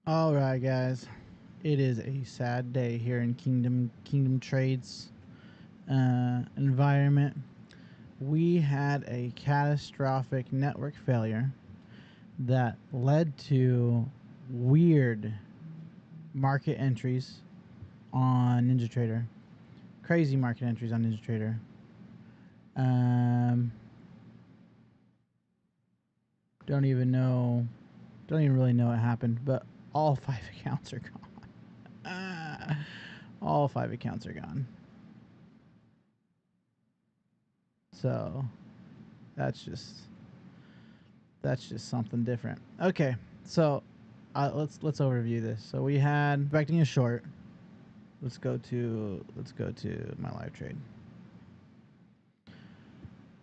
All right, guys. It is a sad day here in Kingdom Trades environment. We had a catastrophic network failure that led to weird market entries on NinjaTrader. Crazy market entries on NinjaTrader. Don't even really know what happened, but all 5 accounts are gone. All 5 accounts are gone. So that's just something different. Okay, so let's overview this. So we had expecting a short. Let's go to my live trade.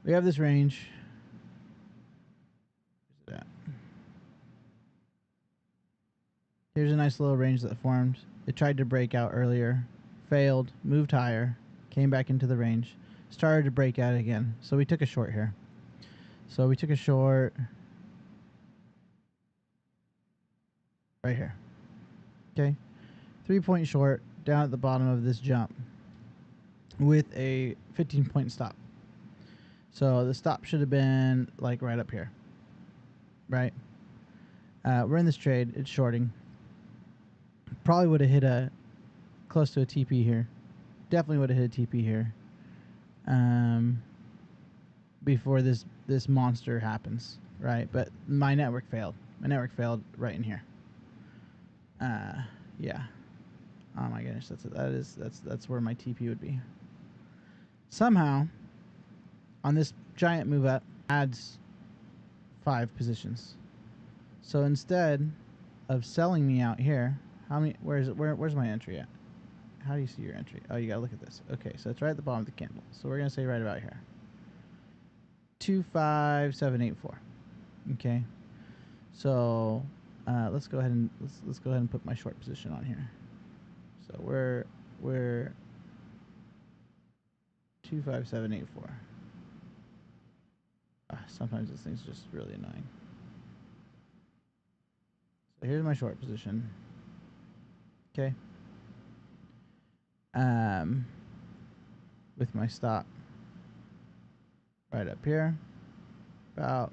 We have this range. Where's it at? Here's a nice little range that formed. It tried to break out earlier, failed, moved higher, came back into the range, started to break out again. So we took a short here. So we took a short right here. Okay, 3-point short down at the bottom of this jump with a 15-point stop. So the stop should have been like right up here, right? We're in this trade. It's shorting. Probably would have hit close to a TP here. Definitely would have hit a TP here. Before this monster happens, right? But my network failed. My network failed right in here. Yeah. Oh my goodness, that's where my TP would be. Somehow, on this giant move up, adds 5 positions. So instead of selling me out here, where's my entry at? How do you see your entry? Oh, you gotta look at this. Okay, so it's right at the bottom of the candle. So we're gonna say right about here. 25784. Okay. So let's go ahead and put my short position on here. So we're 25784. Sometimes this thing's just really annoying. So here's my short position. Okay. With my stop right up here. About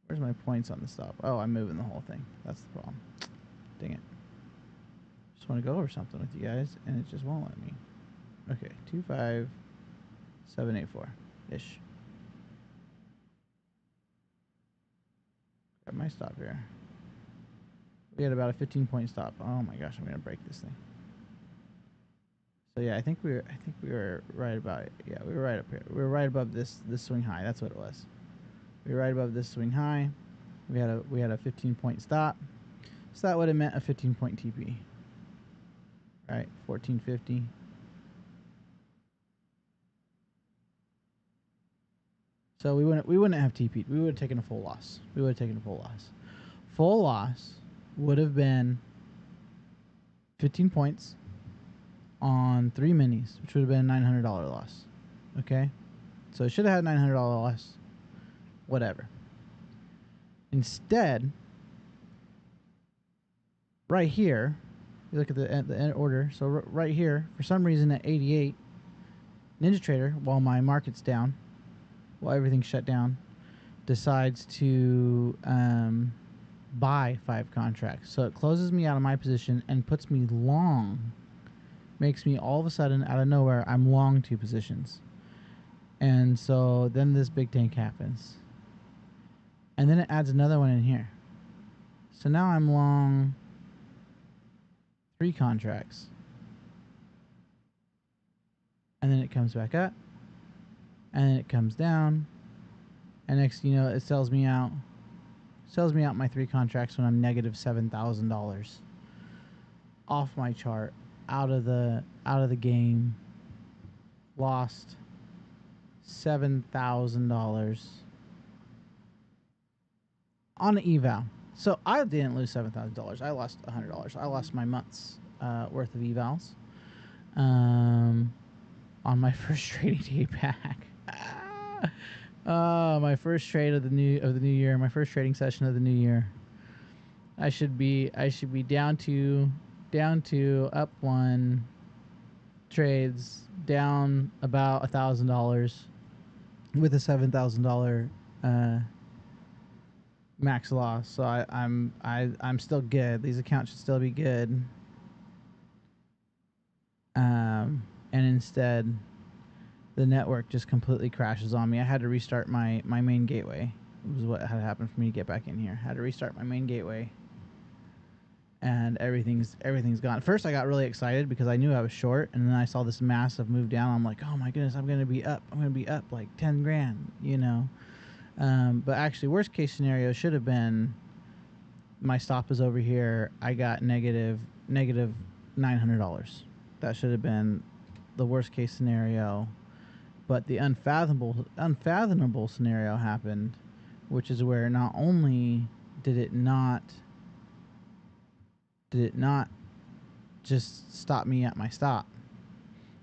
where's my points on the stop? Oh, I'm moving the whole thing. That's the problem. Dang it. Just want to go over something with you guys, and it just won't let me. Okay, 25784 ish. Grab my stop here. We had about a 15-point stop. Oh my gosh, I'm gonna break this thing. So yeah, I think we were right about it. Yeah, we were right up here. We were right above this swing high. That's what it was. We were right above this swing high. We had a 15-point stop. So that would have meant a 15-point TP. Right, 1450. So we wouldn't have TP'd. We would have taken a full loss. Full loss would have been 15 points on 3 minis, which would have been a $900 loss. Okay? So it should have had a $900 loss. Whatever. Instead, right here, you look at the end order. So right here, for some reason at 88, NinjaTrader, while my market's down, while everything's shut down, decides to buy 5 contracts. So it closes me out of my position and puts me long. Makes me all of a sudden, out of nowhere, I'm long 2 positions. And so then this big tank happens. And then it adds another one in here. So now I'm long 3 contracts. And then it comes back up. And then it comes down. And next you know, it sells me out my 3 contracts when I'm negative $7,000 off my chart, out of the game, lost $7,000 on an eval. So I didn't lose $7,000. I lost $100. I lost my month's worth of evals on my first trading day back. My first trade of the new year. My first trading session of the new year. I should be down to up one trades, down about $1,000 with a $7,000 max loss. So I'm still good. These accounts should still be good. And instead, the network just completely crashes on me. I had to restart my main gateway. It was what had happened for me to get back in here. I had to restart my main gateway, and everything's gone. First, I got really excited because I knew I was short, and then I saw this massive move down. I'm like, oh my goodness, I'm gonna be up like 10 grand, you know. But actually, worst case scenario should have been my stop is over here. I got negative $900. That should have been the worst case scenario. But the unfathomable scenario happened, which is where not only did it not just stop me at my stop,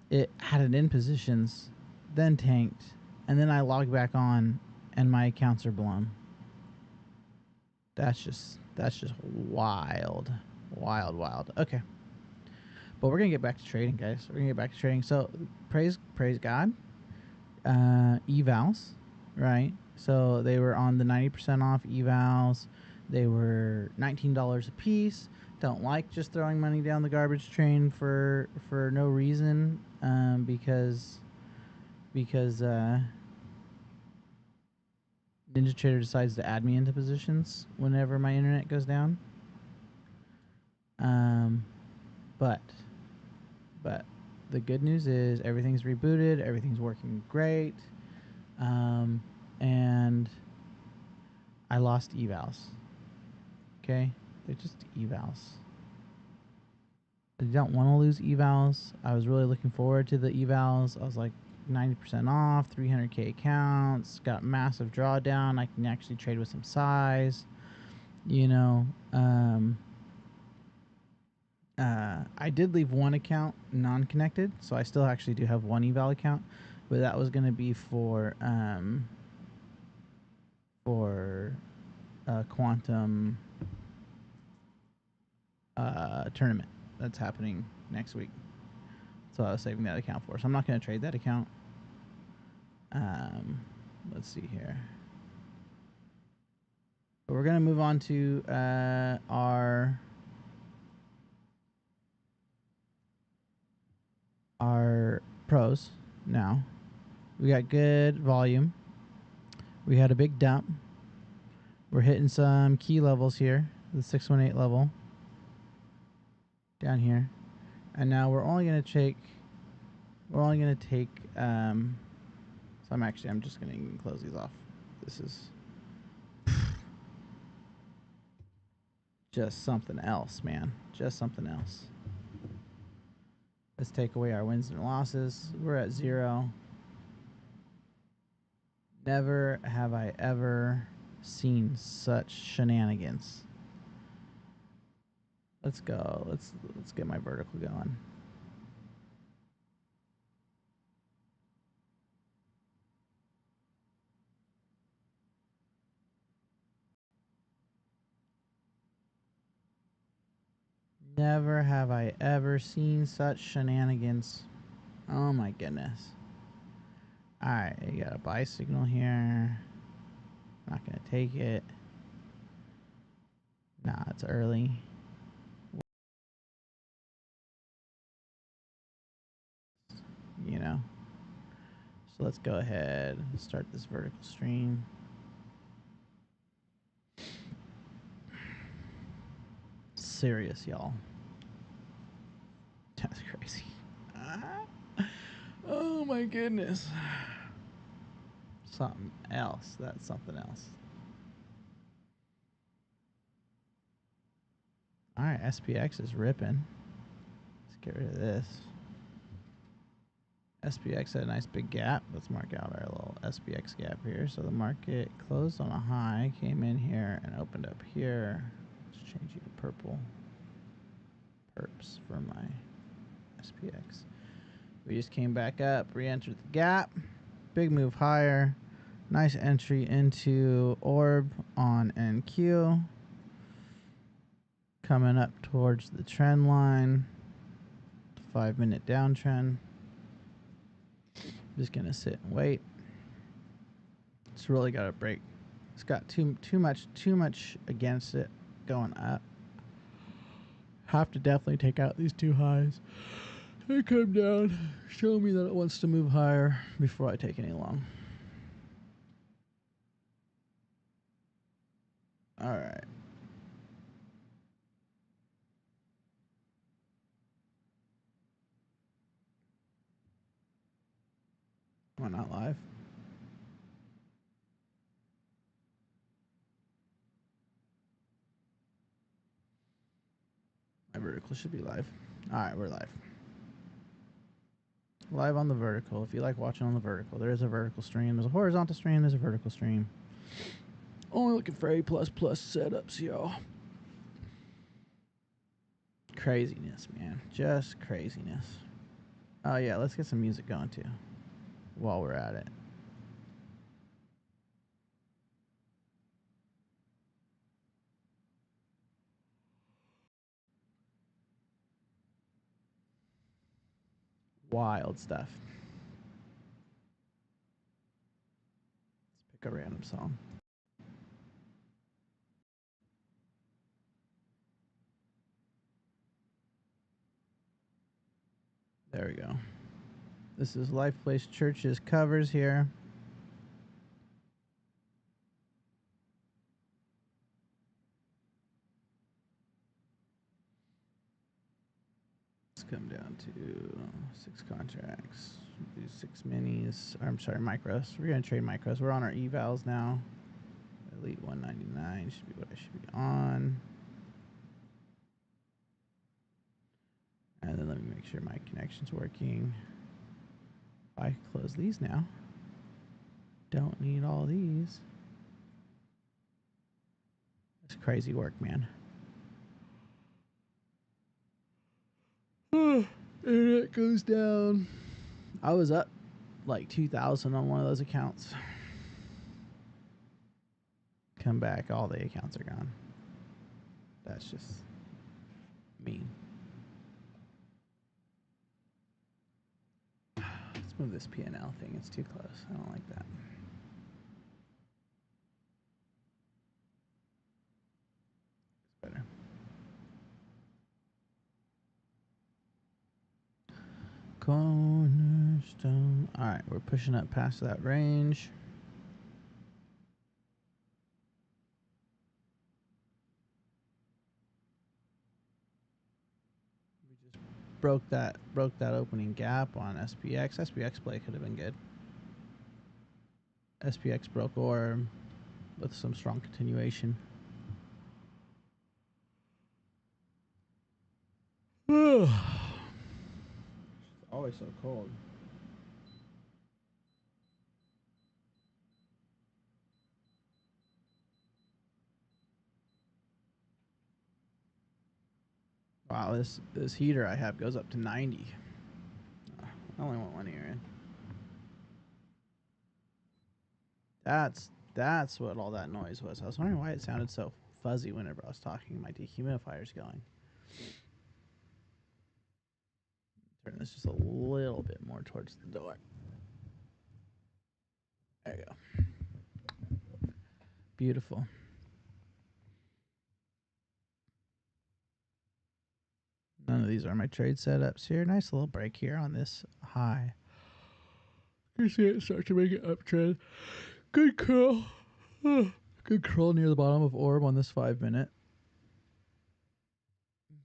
it had it in positions, then tanked, and then I logged back on, and my accounts are blown. That's just wild. Okay, but we're gonna get back to trading, guys. We're gonna get back to trading. So praise God. Evals, right? So they were on the 90% off evals. They were $19 a piece. Don't like just throwing money down the garbage train for no reason, because NinjaTrader decides to add me into positions whenever my internet goes down. But the good news is everything's rebooted, everything's working great, and I lost evals. Okay, they're just evals. I don't want to lose evals. I was really looking forward to the evals. I was like 90% off, 300k accounts, got massive drawdown. I can actually trade with some size, you know. I did leave one account non-connected, so I still actually do have one eval account, but that was going to be for quantum tournament that's happening next week. So I was saving that account for. So I'm not going to trade that account. Let's see here. But we're going to move on to our pros now. We got good volume. We had a big dump. We're hitting some key levels here. The 618 level. Down here. And now we're only going to take so I'm just going to close these off. This is just something else, man. Just something else. Let's take away our wins and losses. We're at 0. Never have I ever seen such shenanigans. Let's go. Let's get my vertical going. Never have I ever seen such shenanigans. Oh my goodness. Alright, you got a buy signal here. Not gonna take it. Nah, it's early. You know. So let's go ahead and start this vertical stream. Serious, y'all. That's crazy. Oh my goodness. Something else. That's something else. Alright, SPX is ripping. Let's get rid of this. SPX had a nice big gap. Let's mark out our little SPX gap here. So the market closed on a high, came in here, and opened up here. Let's change you to purple. Perps for my SPX. We just came back up, re-entered the gap. Big move higher. Nice entry into orb on NQ. coming up towards the trend line. 5-minute downtrend. Just gonna sit and wait. It's really got to break. It's got too much against it going up. Have to definitely take out these two highs. And come down, show me that it wants to move higher before I take any long. All right. Why not live? My vertical should be live. All right, we're live. Live on the vertical. If you like watching on the vertical, there is a vertical stream. There's a horizontal stream. There's a vertical stream. Only looking for A++ setups, y'all. Craziness, man. Just craziness. Oh, yeah, let's get some music going, too, while we're at it. Wild stuff. Let's pick a random song. There we go. This is Life Place Church's covers here. Let's come down to 6 contracts. Do 6 minis. I'm sorry, micros. We're going to trade micros. We're on our evals now. Elite 199 should be what I should be on. And then let me make sure my connection's working. I close these now. Don't need all these. It's crazy work, man. Internet goes down. I was up like 2,000 on one of those accounts. Come back, all the accounts are gone. That's just mean. Let's move this PNL thing. It's too close. I don't like that. It's better. Cornerstone. All right, we're pushing up past that range. We just broke that opening gap on SPX. SPX play could have been good. SPX broke orb with some strong continuation. It's always so cold. Wow, this heater I have goes up to 90. I only want one ear in. That's what all that noise was. I was wondering why it sounded so fuzzy whenever I was talking. My dehumidifier's going. Turn this just a little bit more towards the door. There you go. Beautiful. None of these are my trade setups here. Nice little break here on this high. You see it start to make an uptrend. Good curl. Good curl near the bottom of orb on this 5-minute.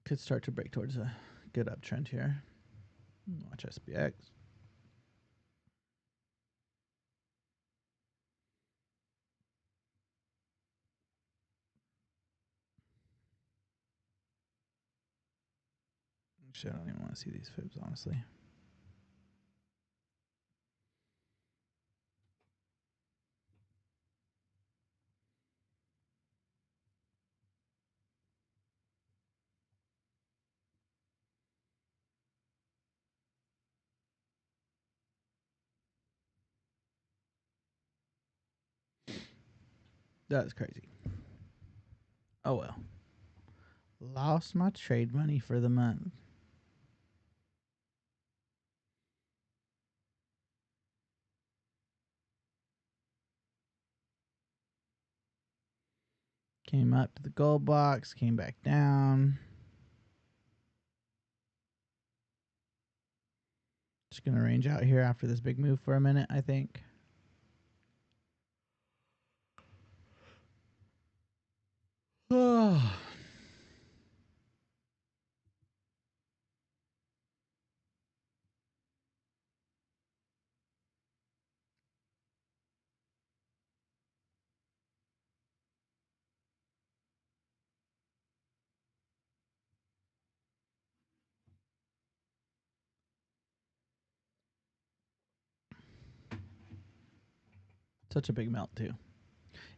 Could start to break towards a good uptrend here. Watch SPX. Actually, I don't even want to see these fibs, honestly. That's crazy. Oh well. Lost my trade money for the month. Came up to the gold box, came back down. Just going to range out here after this big move for a minute, I think. Oh. Such a big melt, too.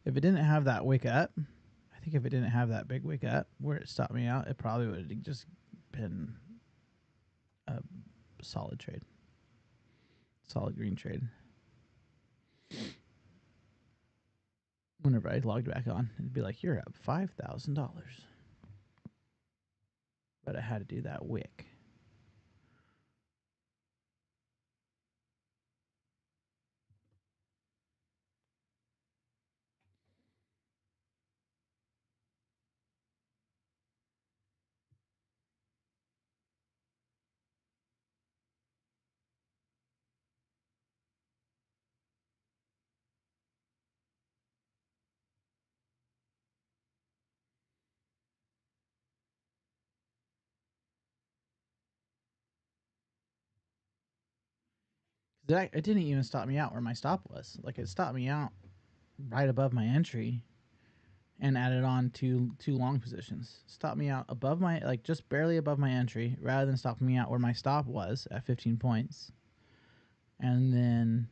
If it didn't have that wick up, I think if it didn't have that big wick up where it stopped me out, it probably would have just been a solid trade. Solid green trade. Whenever I logged back on, it'd be like, you're up $5,000. But I had to do that wick. It didn't even stop me out where my stop was. Like, it stopped me out right above my entry and added on two long positions. Stopped me out above my, like, just barely above my entry rather than stopping me out where my stop was at 15 points. And then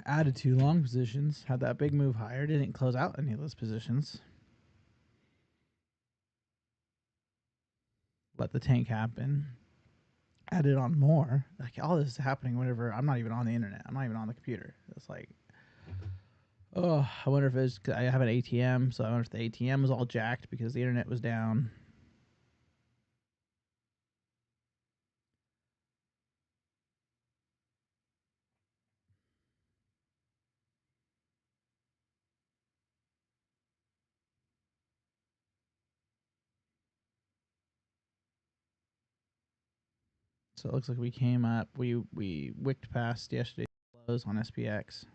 added two long positions, had that big move higher, didn't close out any of those positions. Let the tank happen. Added on more. Like, all this is happening whenever I'm not even on the internet. I'm not even on the computer. It's like, oh, I wonder if it's, I have an ATM, so I wonder if the ATM was all jacked because the internet was down. So it looks like we came up, we wicked past yesterday's close on SPX.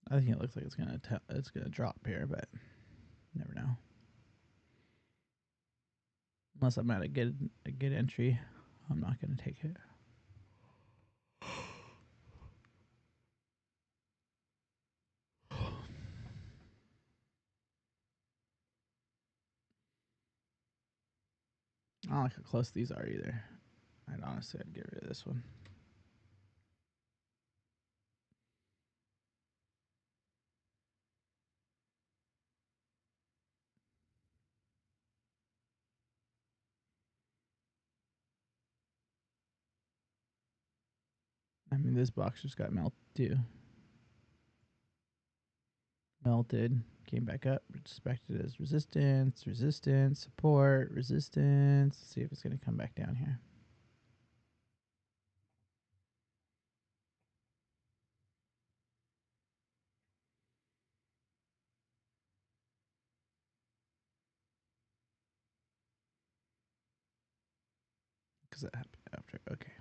I think it looks like it's gonna drop here, but never know. Unless I'm at a good entry, I'm not gonna take it. I don't like how close these are either. I'd get rid of this one. I mean, this box just got melted too. Melted, came back up, respected as resistance, resistance, support, resistance. Let's see if it's gonna come back down here. Because that happened after. Okay.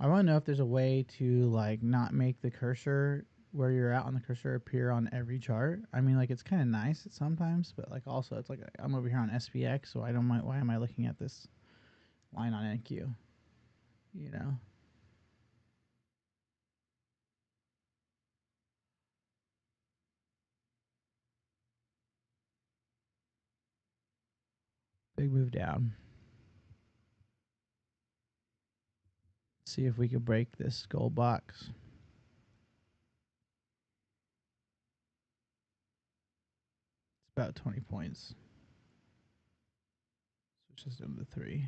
I want to know if there's a way to like not make the cursor where you're at on the cursor appear on every chart. I mean, like it's kind of nice sometimes, but like also it's like I'm over here on SPX, so I don't mind. Why am I looking at this line on NQ? You know. Big move down. See if we could break this gold box. It's about 20 points. Switch this down to 3.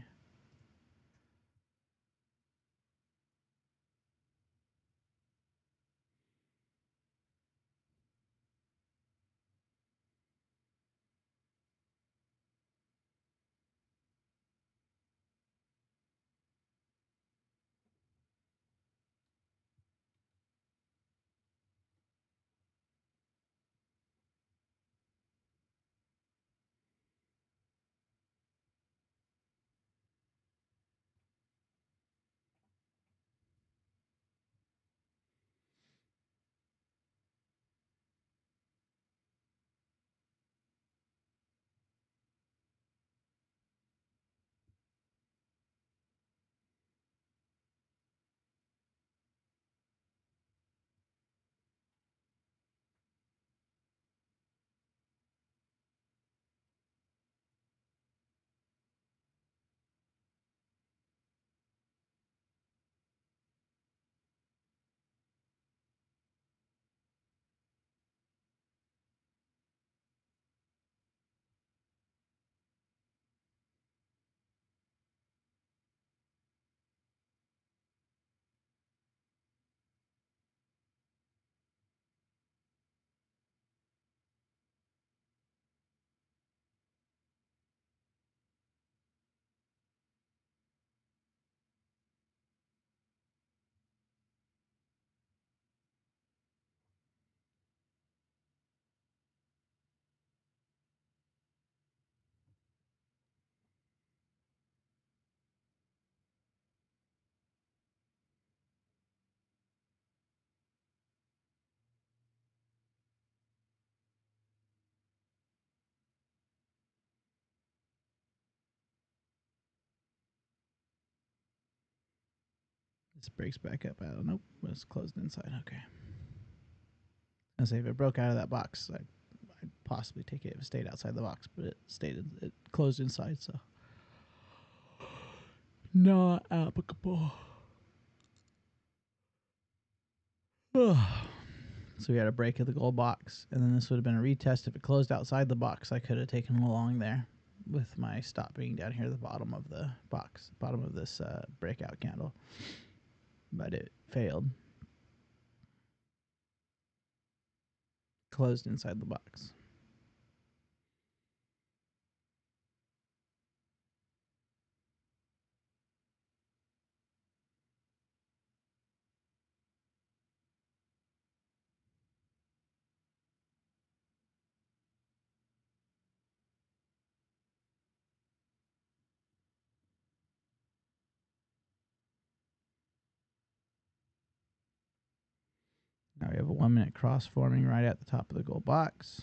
This breaks back up. I don't know. It's closed inside. Okay. I say if it broke out of that box, I'd possibly take it if it stayed outside the box, but it closed inside, so not applicable. So we had a break of the gold box, and then this would have been a retest. If it closed outside the box, I could have taken along there with my stop being down here at the bottom of the box, bottom of this breakout candle. But it failed. Closed inside the box. Now we have a 1 minute cross forming right at the top of the gold box.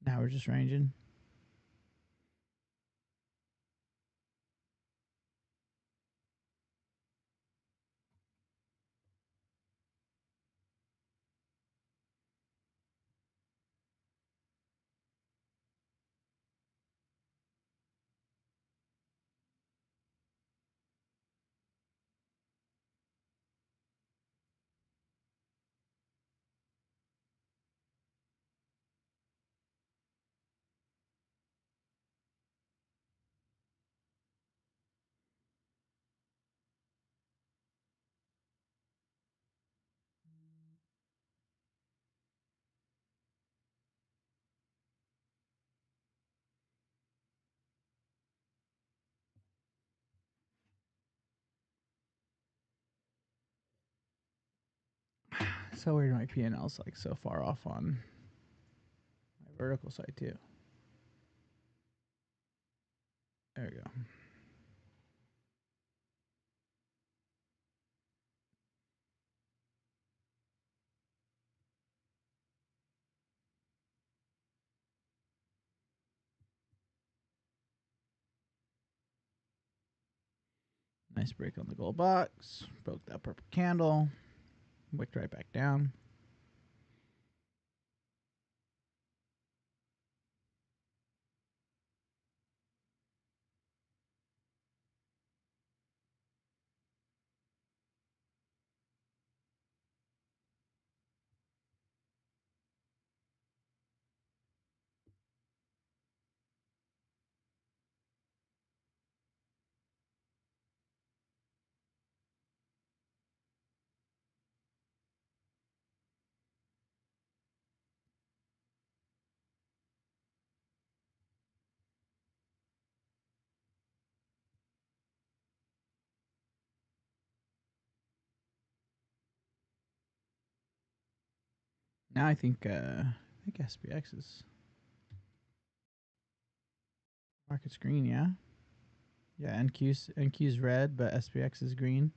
Now we're just ranging. So weird my P&L's like so far off on my vertical side too. There we go. Nice break on the gold box. Broke that purple candle. Wicked right back down. Now I think SPX is market's green, yeah? Yeah, NQ's red, but SPX is green.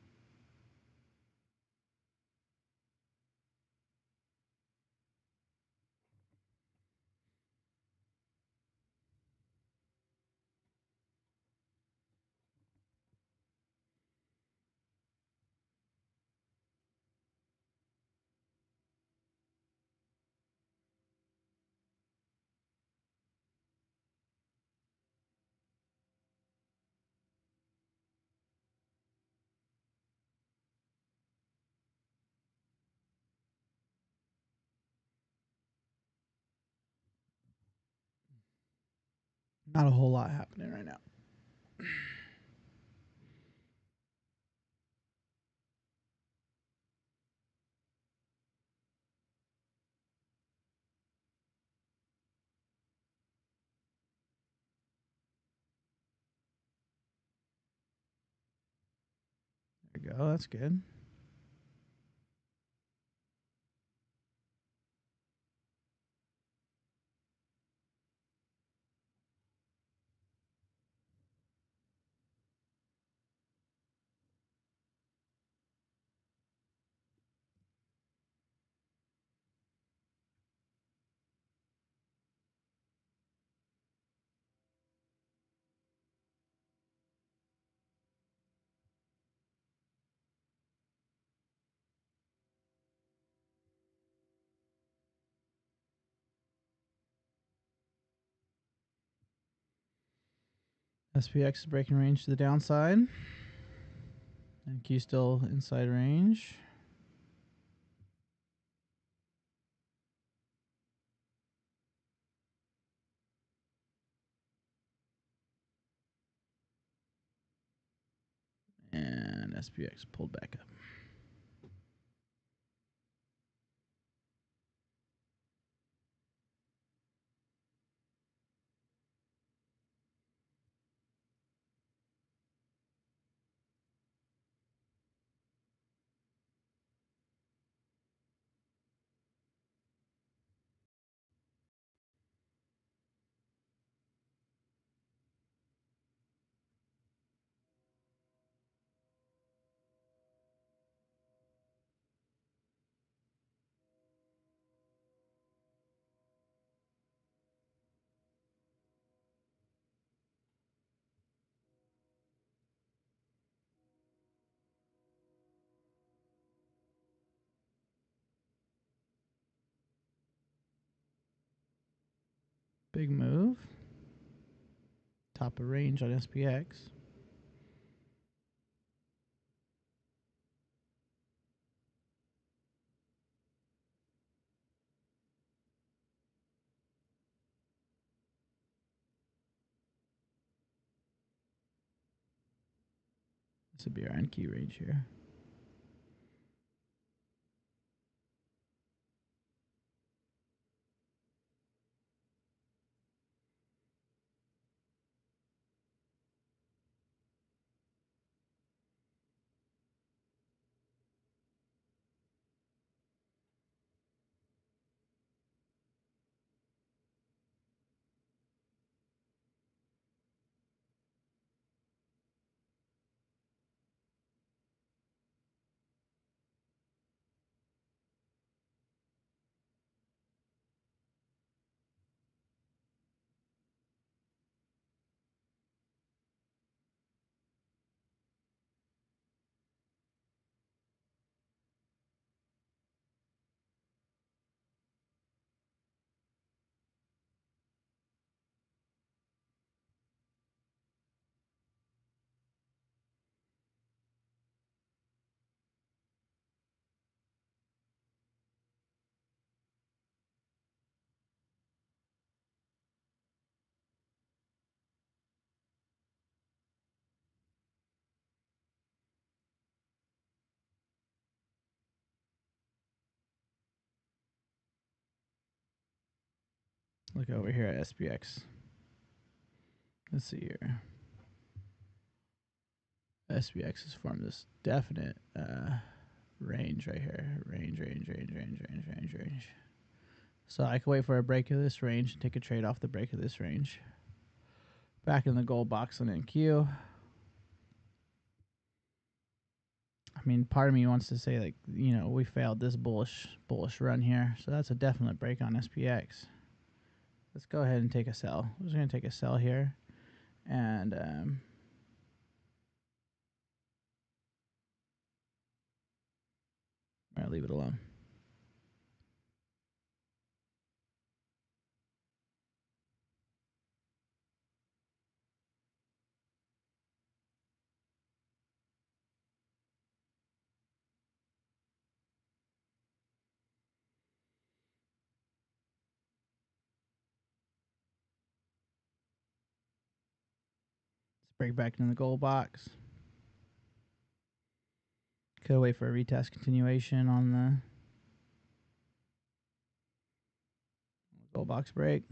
Not a whole lot happening right now. There we go. That's good. SPX is breaking range to the downside. And Q still inside range. And SPX pulled back up. Big move. Top of range on SPX. This would be our end key range here. Look over here at SPX. Let's see here. SPX has formed this definite range right here. Range. So I can wait for a break of this range and take a trade off the break of this range. Back in the gold box on NQ. I mean, part of me wants to say, like, you know, we failed this bullish run here. So that's a definite break on SPX. Let's go ahead and take a sell. We're just going to take a sell here. And I'm going to leave it alone. Let's break back into the gold box. Could wait for a retest continuation on the gold box break.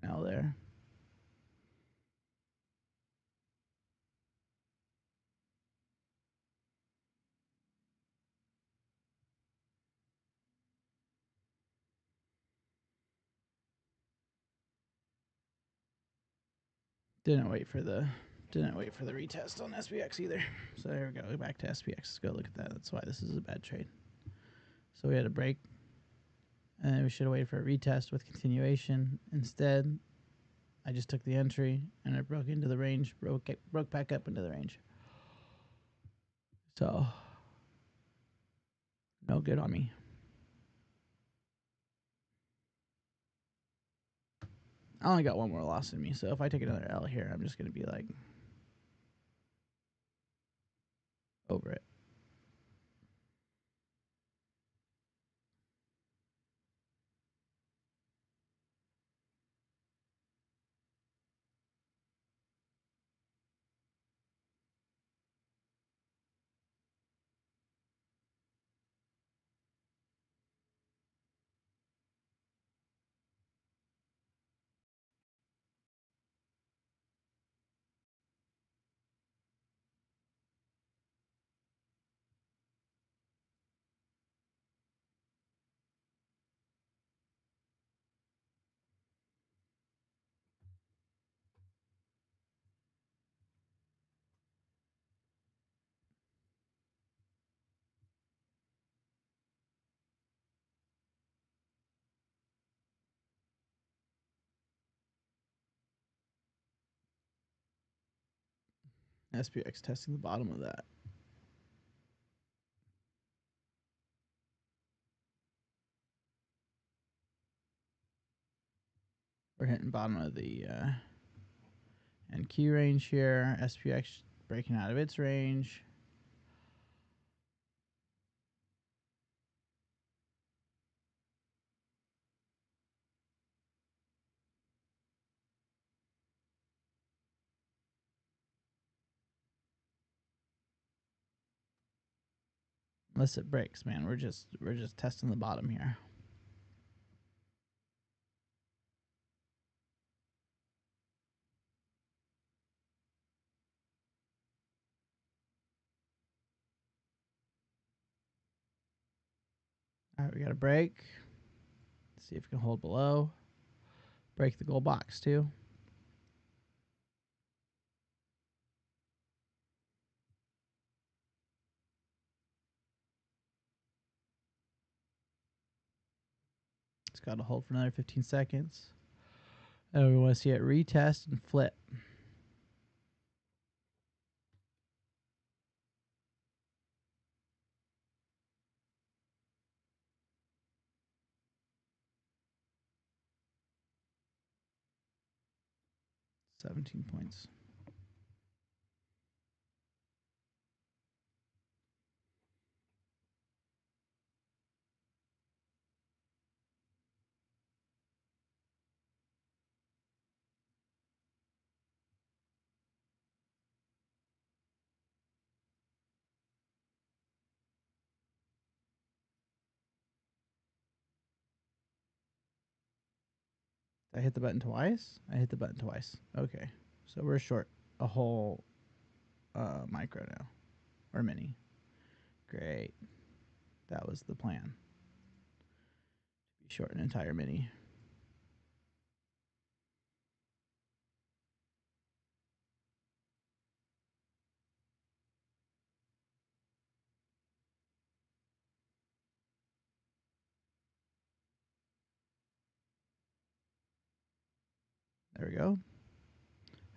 Take an L there. Didn't wait for the retest on SPX either. So there we go. Back to SPX. Let's go look at that. That's why this is a bad trade. So we had a break And then we should have waited for a retest with continuation. Instead, I just took the entry and it broke into the range, broke back up into the range. So, no good on me. I only got one more loss in me, so if I take another L here, I'm just going to be like over it. SPX testing the bottom of that. We're hitting bottom of the NQ range here. SPX breaking out of its range. Unless it breaks, man. We're just testing the bottom here. All right, we got a break. See if we can hold below. Break the gold box too. It's got to hold for another 15 seconds. And we want to see it retest and flip. $17 points. Did I hit the button twice? I hit the button twice. Okay. So we're short a whole micro now. Or mini. Great. That was the plan. Be short an entire mini. There we go.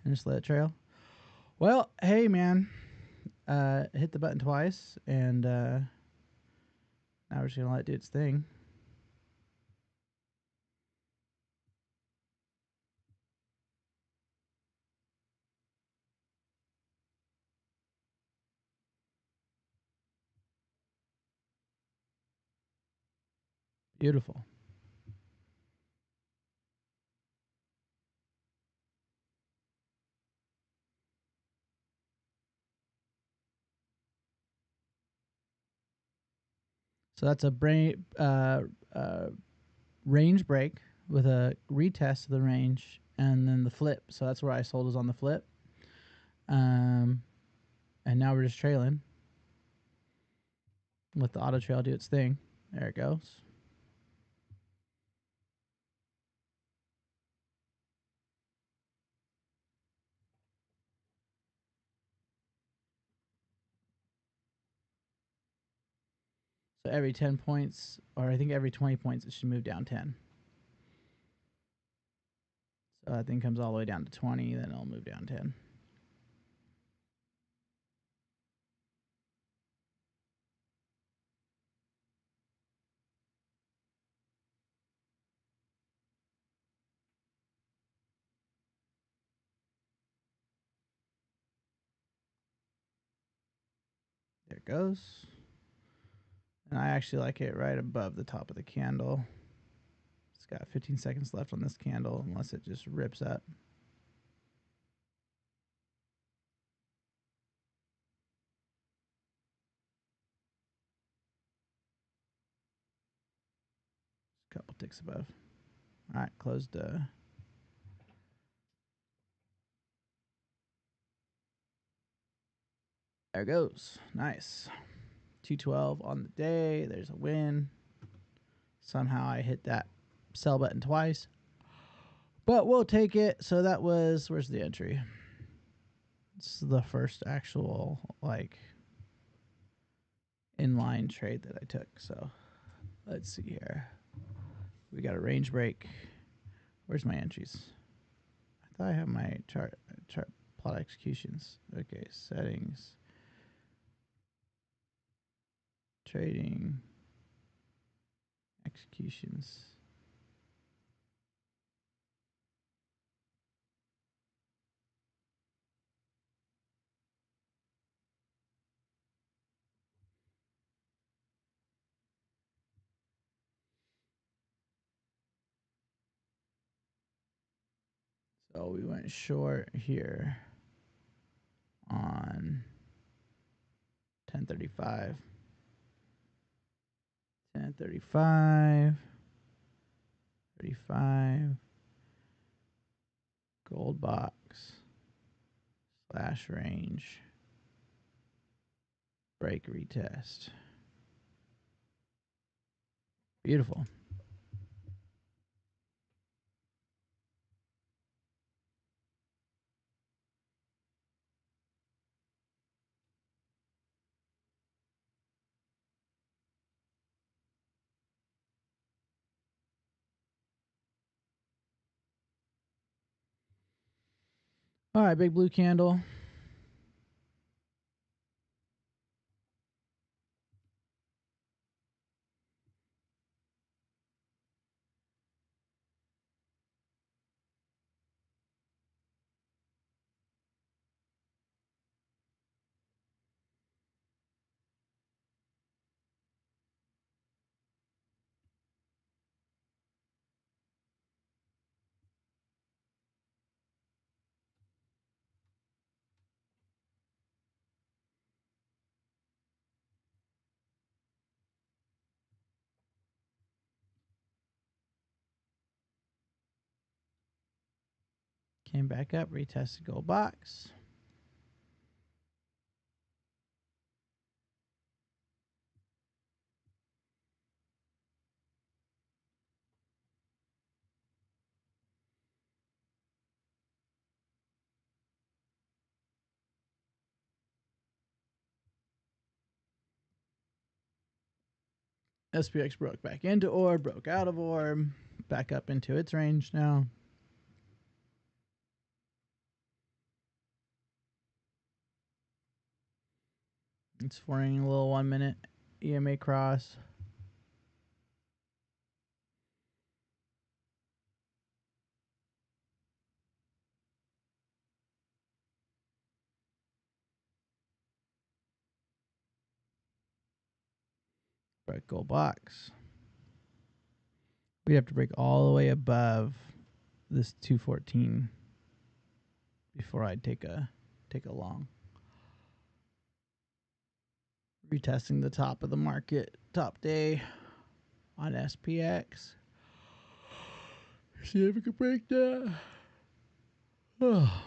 And just let it trail. Well, hey man. Hit the button twice and now we're just gonna let it do its thing. Beautiful. So that's a range break with a retest of the range and then the flip. So that's where I sold is on the flip. And now we're just trailing. Let the auto trail do its thing. There it goes. So every 10 points, or I think every 20 points, it should move down 10. So that thing comes all the way down to 20, then it'll move down 10. There it goes. And I actually like it right above the top of the candle. It's got 15 seconds left on this candle, unless it just rips up. A couple ticks above. All right, closed. There it goes. Nice. 212 on the day. There's a win. Somehow I hit that sell button twice. But we'll take it. So that was, where's the entry? It's the first actual, like, inline trade that I took. So let's see here. We got a range break. Where's my entries? I thought I have my chart plot executions. Okay, settings. Trading. Executions. So we went short here on 1035. 1035. 35. Gold box. Slash range. Break retest. Beautiful. All right, big blue candle. Came back up, retested gold box. SPX broke back into orb, broke out of orb, back up into its range now. It's forming a little 1 minute EMA cross. Break gold box. We'd have to break all the way above this 214 before I'd take a long. Retesting the top of the market, top day on SPX. See if we can break that. Oh.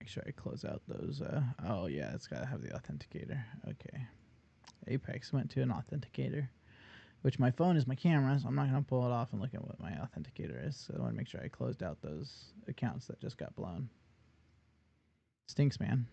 Make sure I close out those. Oh yeah, it's gotta have the authenticator. Okay. Apex went to an authenticator, which my phone is my camera, so I'm not gonna pull it off and look at what my authenticator is. So I want to make sure I closed out those accounts that just got blown. Stinks, man.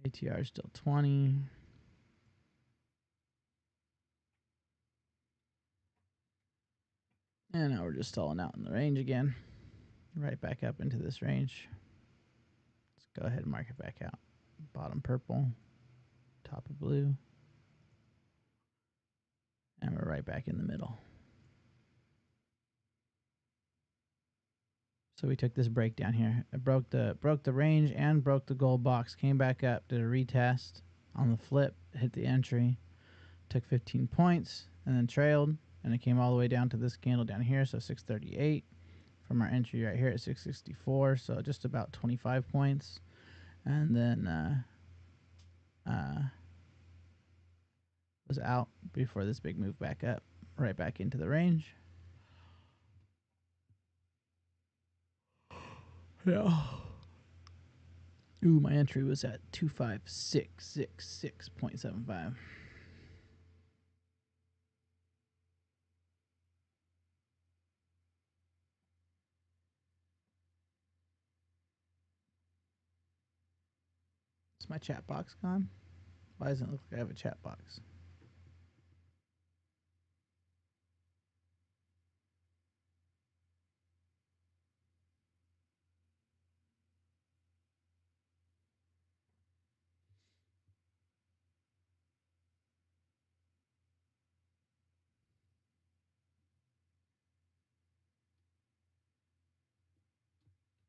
ATR is still 20. And now we're just stalling out in the range again. Right back up into this range. Let's go ahead and mark it back out. Bottom purple, top of blue. And we're right back in the middle. So we took this break down here. It broke the range and broke the gold box. Came back up, did a retest on the flip, hit the entry, took 15 points, and then trailed. And it came all the way down to this candle down here, so 638 from our entry right here at 664, so just about 25 points. And then was out before this big move back up, right back into the range. Yeah. Ooh, my entry was at 25666.75. Is my chat box gone? Why doesn't it look like I have a chat box?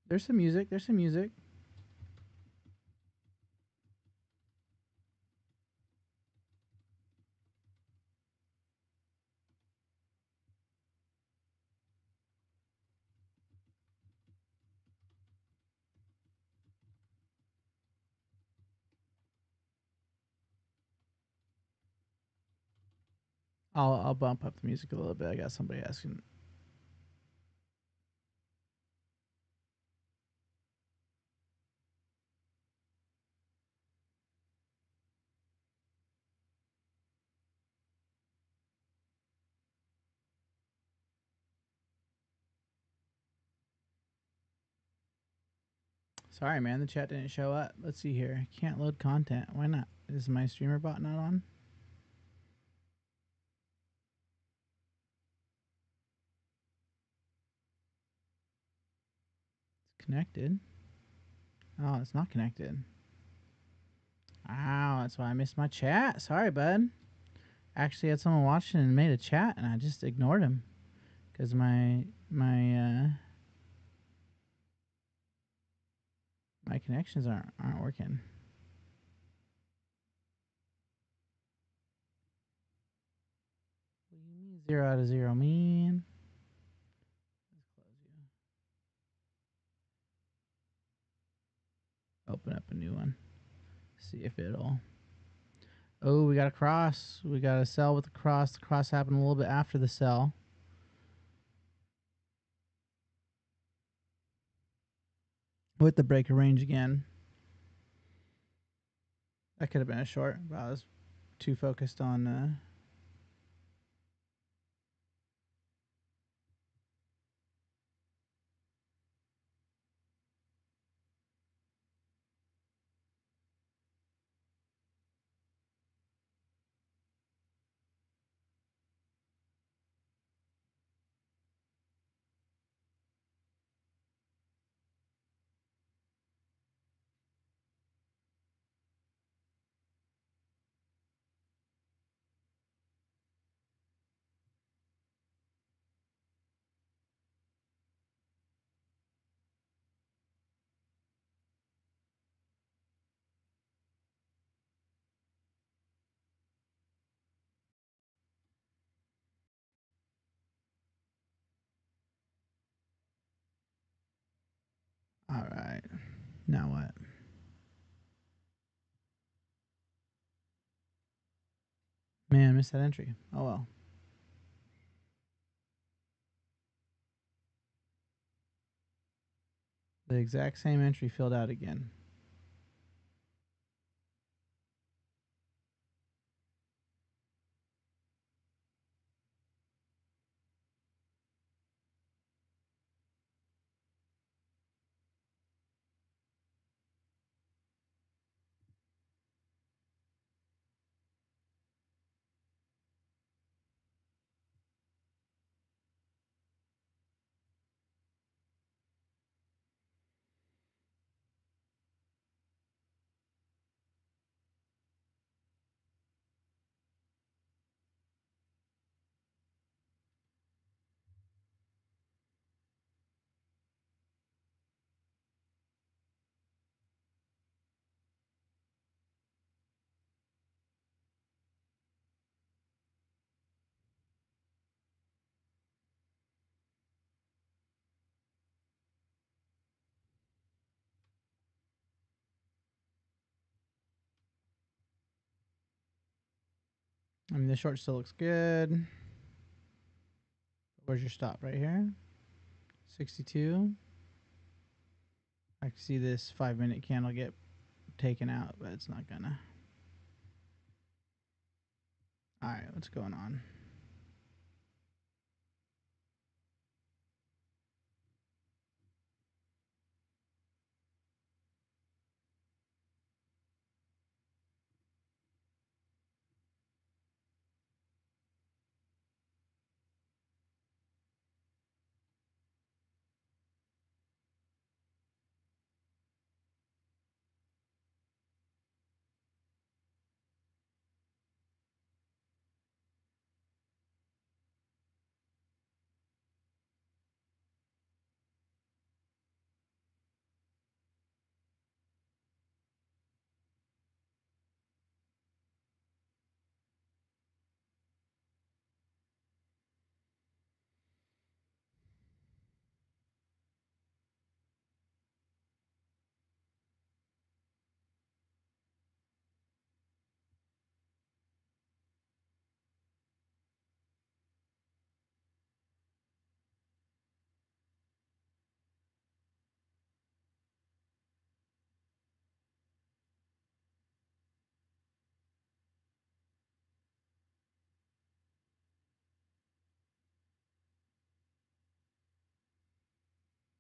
There's some music. There's some music. I'll bump up the music a little bit. I got somebody asking. Sorry, man. The chat didn't show up. Let's see here. Can't load content. Why not? Is my streamer bot not on? It's connected. Oh, it's not connected. Ow, that's why I missed my chat. Sorry, bud. Actually had someone watching and made a chat, and I just ignored him because my connections aren't working. What do you mean 0 out of 0, man? Let's close you. Open up a new one. See if it'll. Oh, we got a cross. We got a sell with the cross. The cross happened a little bit after the sell. With the breaker range again. That could have been a short, but I was too focused on Now what? Man, missed that entry. Oh well. The exact same entry filled out again. I mean, the short still looks good. Where's your stop? Right here? 62. I can see this 5-minute candle get taken out, but it's not gonna. Alright, what's going on?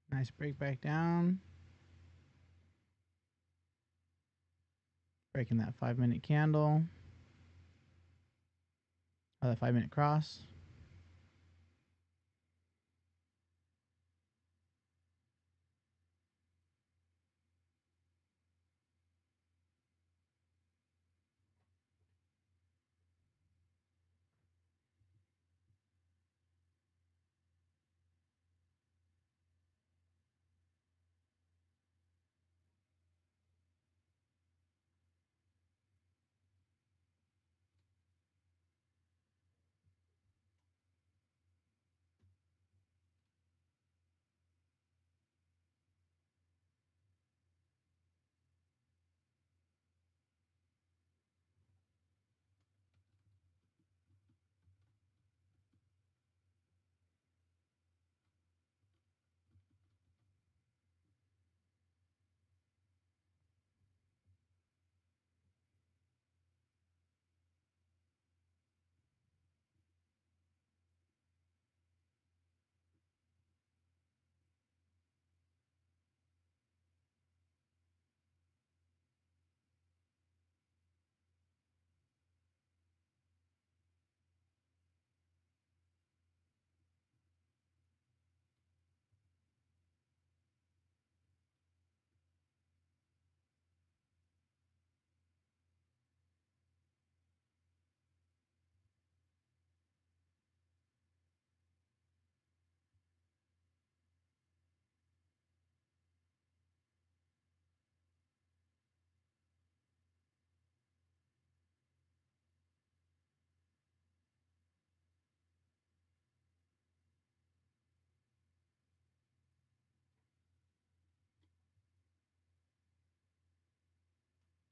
Nice break back down. Breaking that 5-minute candle. Or that 5-minute cross.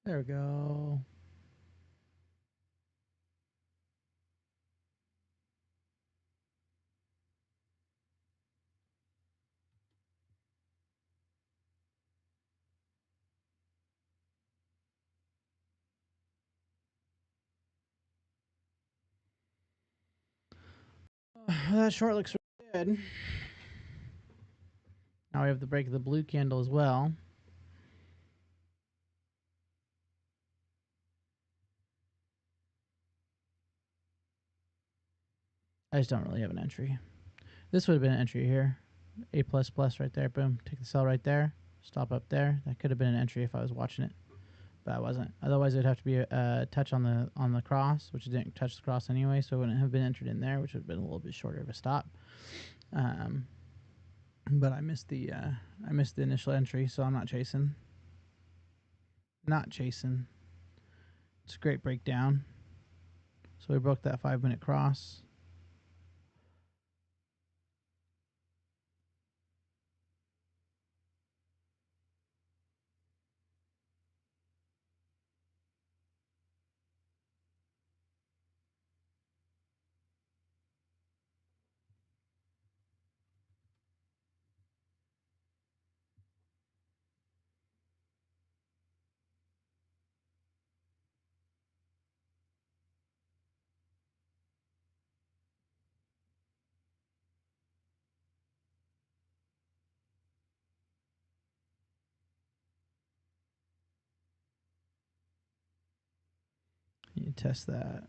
There we go. That short looks really good. Now we have the break of the blue candle as well. I just don't really have an entry. This would have been an entry here. A++ right there. Boom. Take the sell right there. Stop up there. That could have been an entry if I was watching it, but I wasn't. Otherwise, it'd have to be a touch on the cross, which it didn't touch the cross anyway, so it wouldn't have been entered in there, which would have been a little bit shorter of a stop. But I missed the initial entry, so I'm not chasing. Not chasing. It's a great breakdown. So we broke that 5-minute cross. You test that.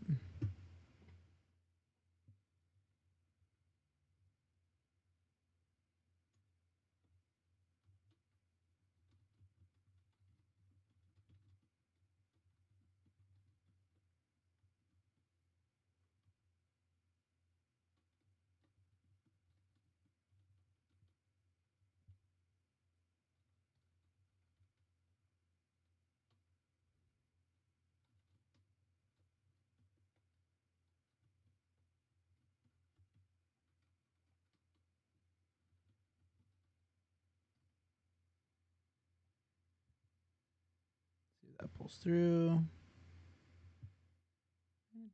See if that pulls through.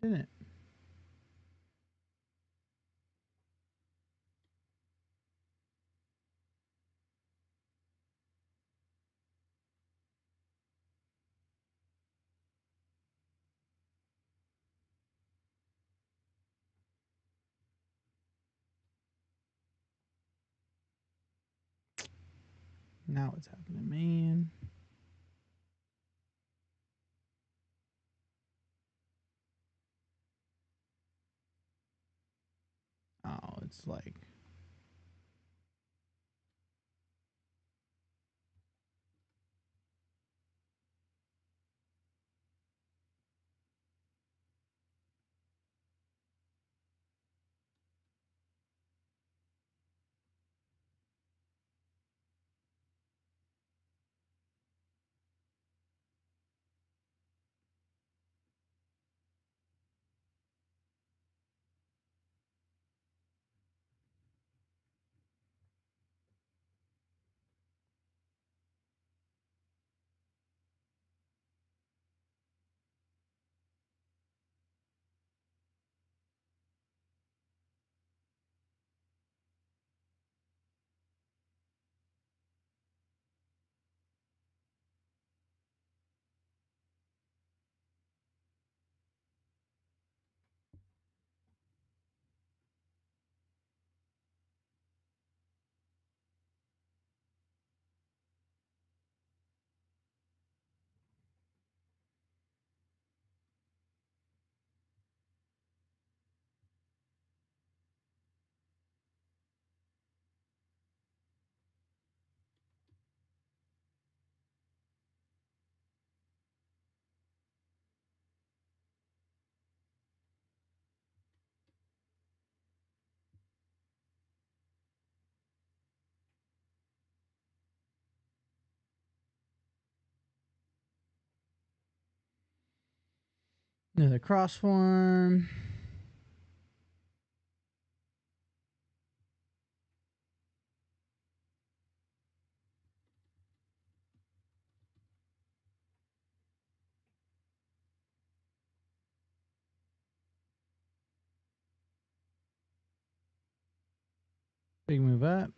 It didn't. Now what's happening, man? Oh, it's like another cross form. Big move up.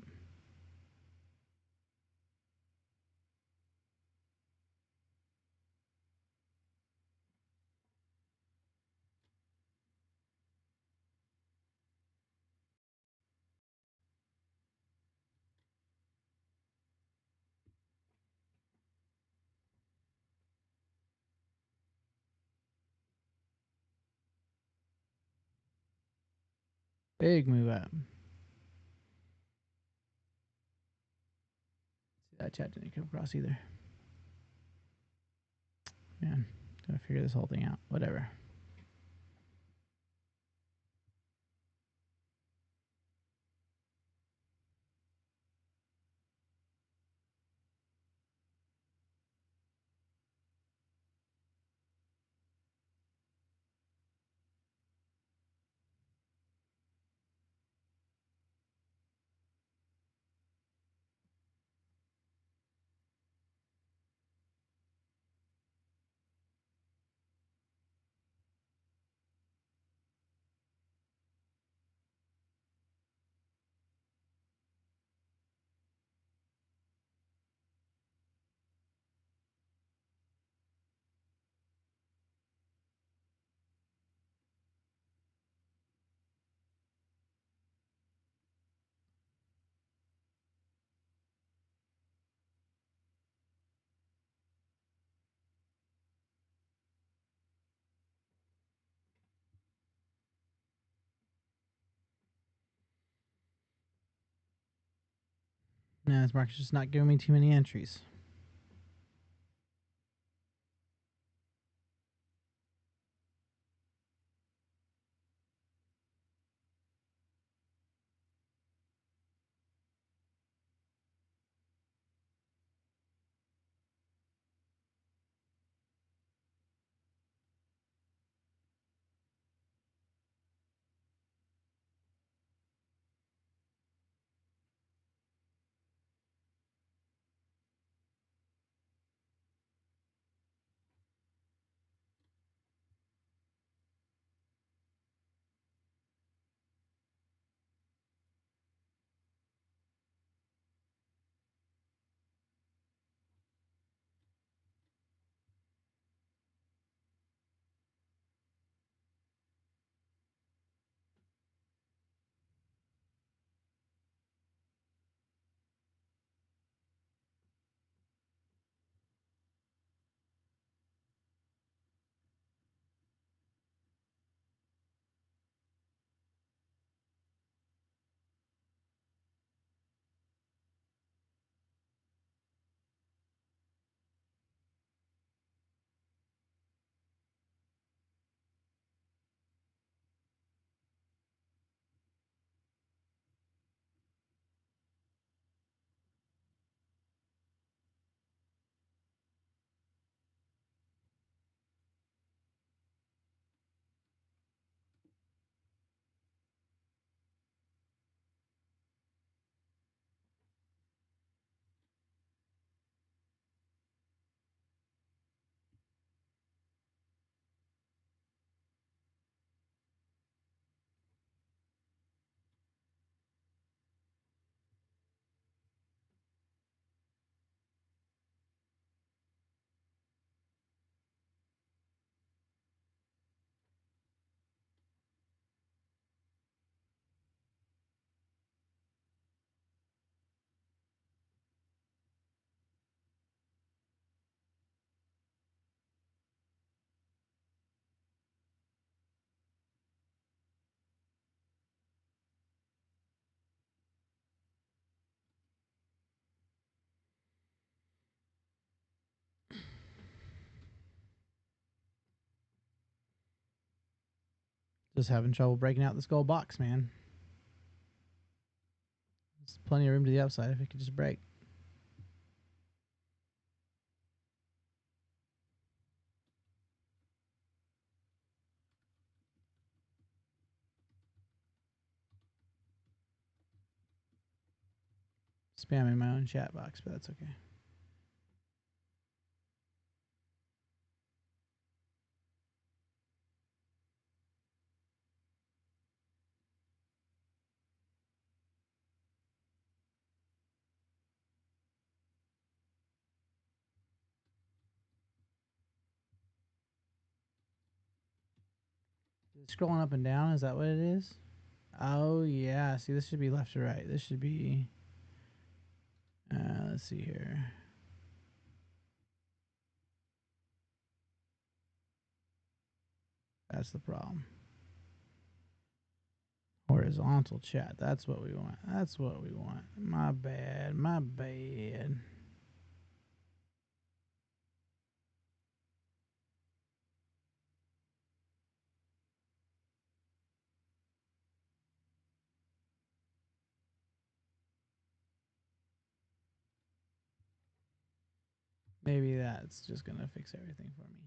Big move up. That chat didn't come across either. Man, gotta figure this whole thing out. Whatever. Nah, this market's just not giving me too many entries. Just having trouble breaking out this gold box, man. There's plenty of room to the upside if it could just break. Spamming my own chat box, but that's okay. Scrolling up and down, is that what it is? Oh yeah. See, this should be left to right. This should be. Let's see here. That's the problem. Horizontal chat. That's what we want. That's what we want. My bad. My bad. Maybe that's just gonna fix everything for me.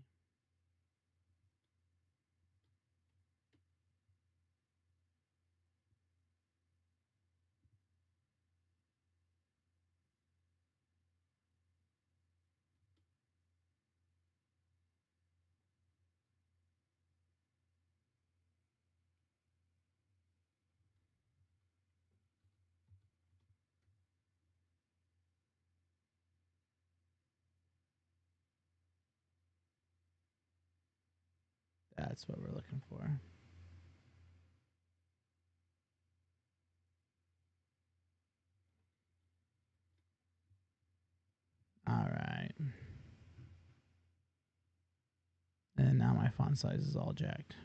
That's what we're looking for. All right. And now my font size is all jacked.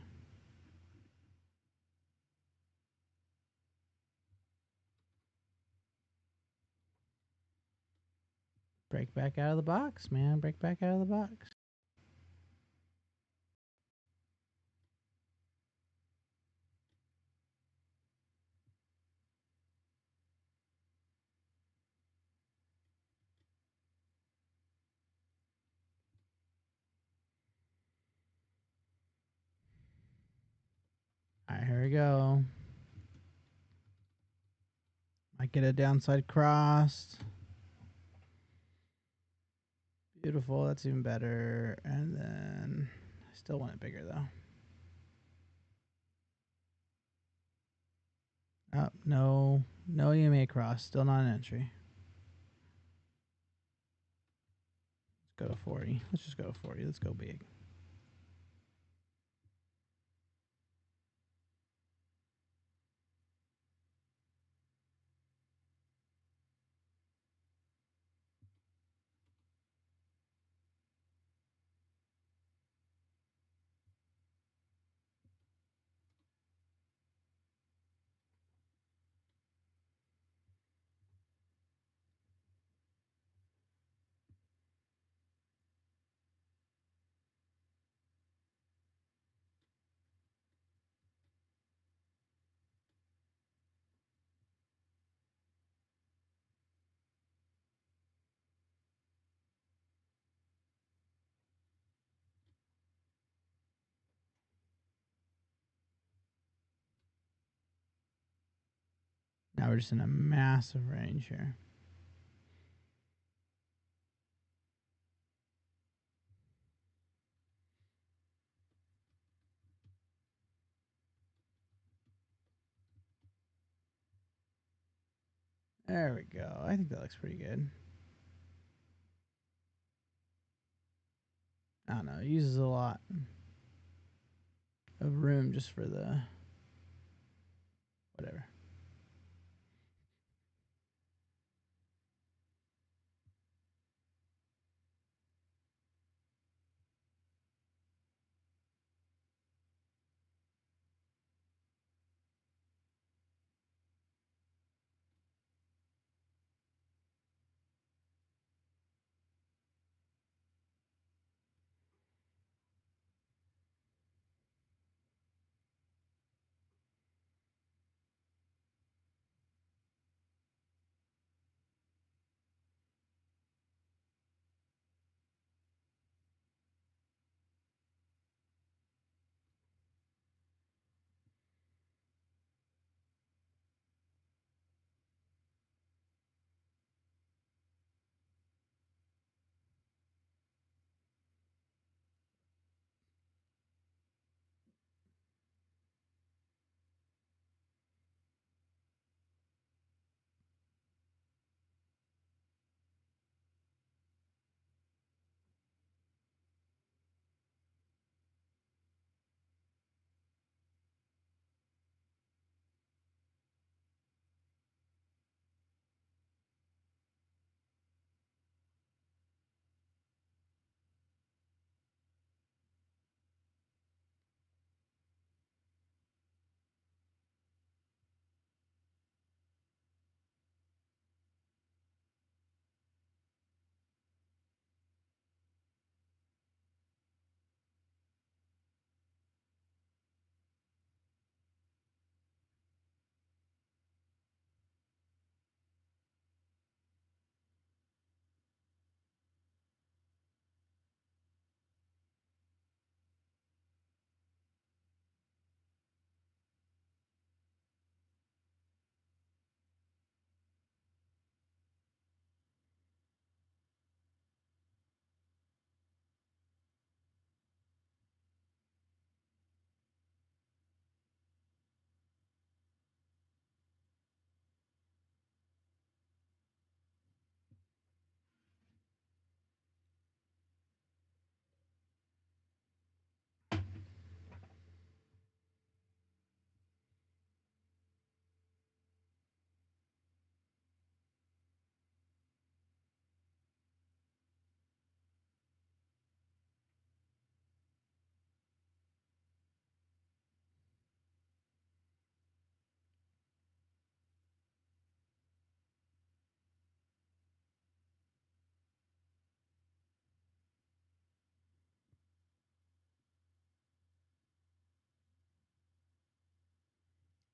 Break back out of the box, man. Break back out of the box. All right, here we go. Might get a downside crossed. Beautiful. That's even better. And then I still want it bigger though. Oh, no. No EMA cross. Still not an entry. Let's go to 40. Let's just go to 40. Let's go big. Now we're just in a massive range here. There we go. I think that looks pretty good. I don't know. It uses a lot of room just for the whatever.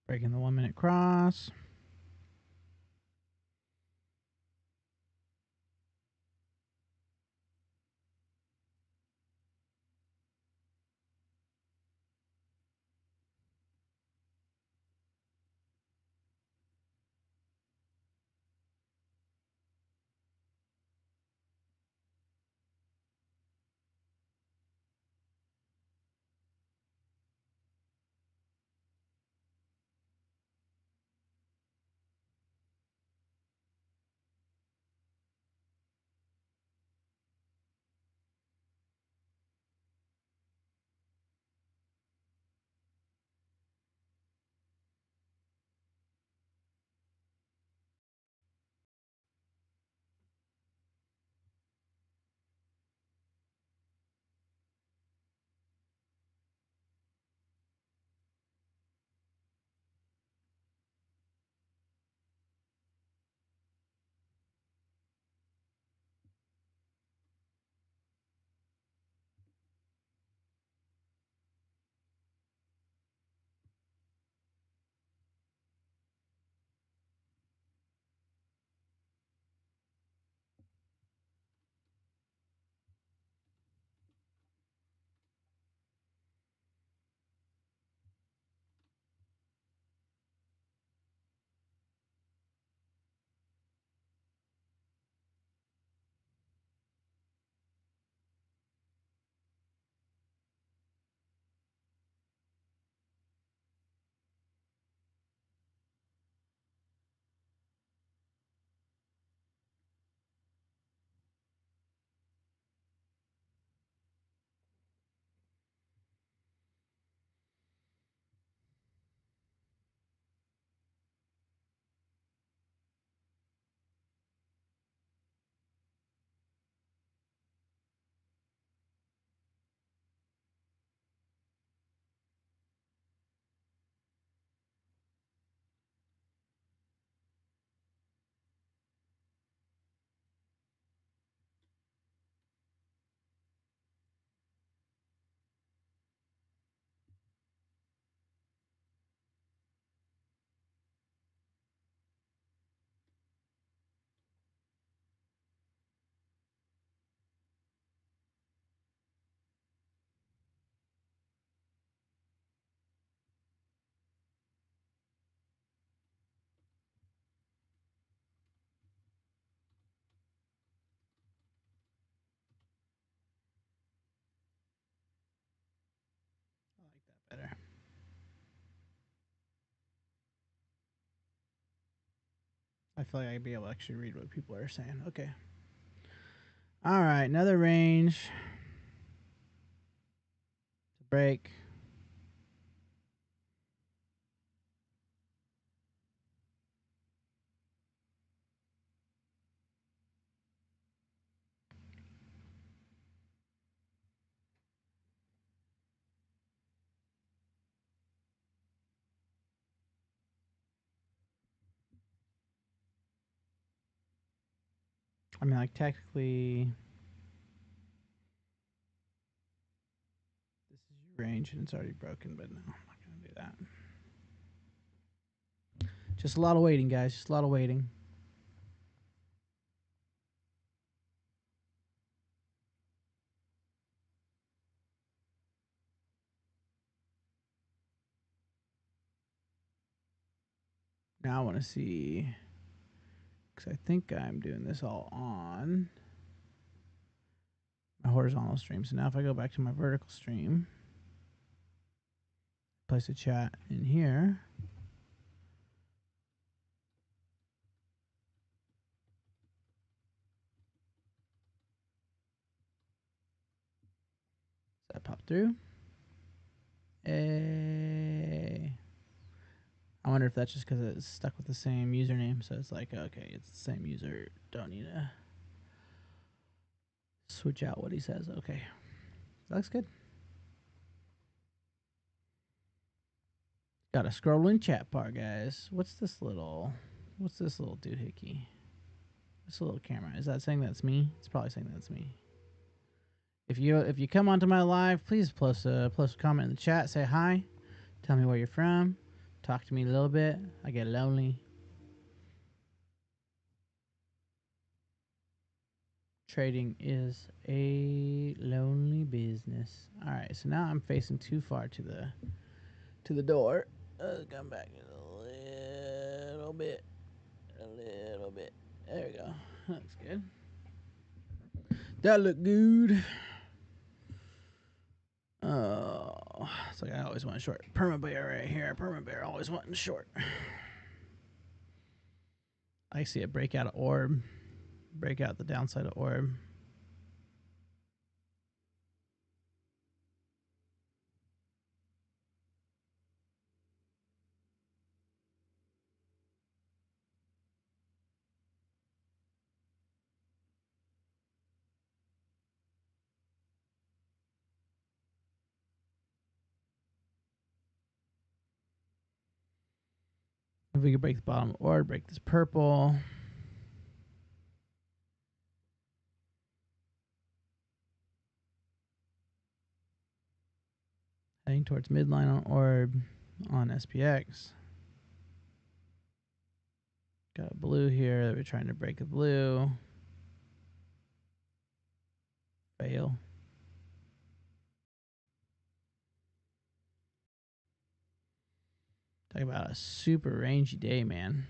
Breaking the 1 minute cross. I like that better. I feel like I'd be able to actually read what people are saying. Okay. All right, another range to break. I mean, like, technically, this is your range and it's already broken, but no, I'm not going to do that. Just a lot of waiting, guys. Just a lot of waiting. Now I want to see, because I think I'm doing this all on my horizontal stream. So now if I go back to my vertical stream, place a chat in here. Does that pop through? Hey. I wonder if that's just because it's stuck with the same username. So it's like, okay, it's the same user. Don't need to switch out what he says. Okay. Looks good. Got a scrolling chat bar, guys. What's this little doohickey? This little camera. Is that saying that's me? It's probably saying that's me. If you come onto my live, please post a comment in the chat. Say hi. Tell me where you're from. Talk to me a little bit. I get lonely. Trading is a lonely business. All right, so now I'm facing too far to the door. Let's come back a little bit. A little bit. There we go. That's good. That looked good. Oh, it's like I always want short. Perma bear right here. Perma bear always wanting short. I see it break out of orb. Break out the downside of orb. If we could break the bottom orb, break this purple. Heading towards midline on orb on SPX. Got a blue here that we're trying to break a blue. Fail. Talk about a super rangy day, man.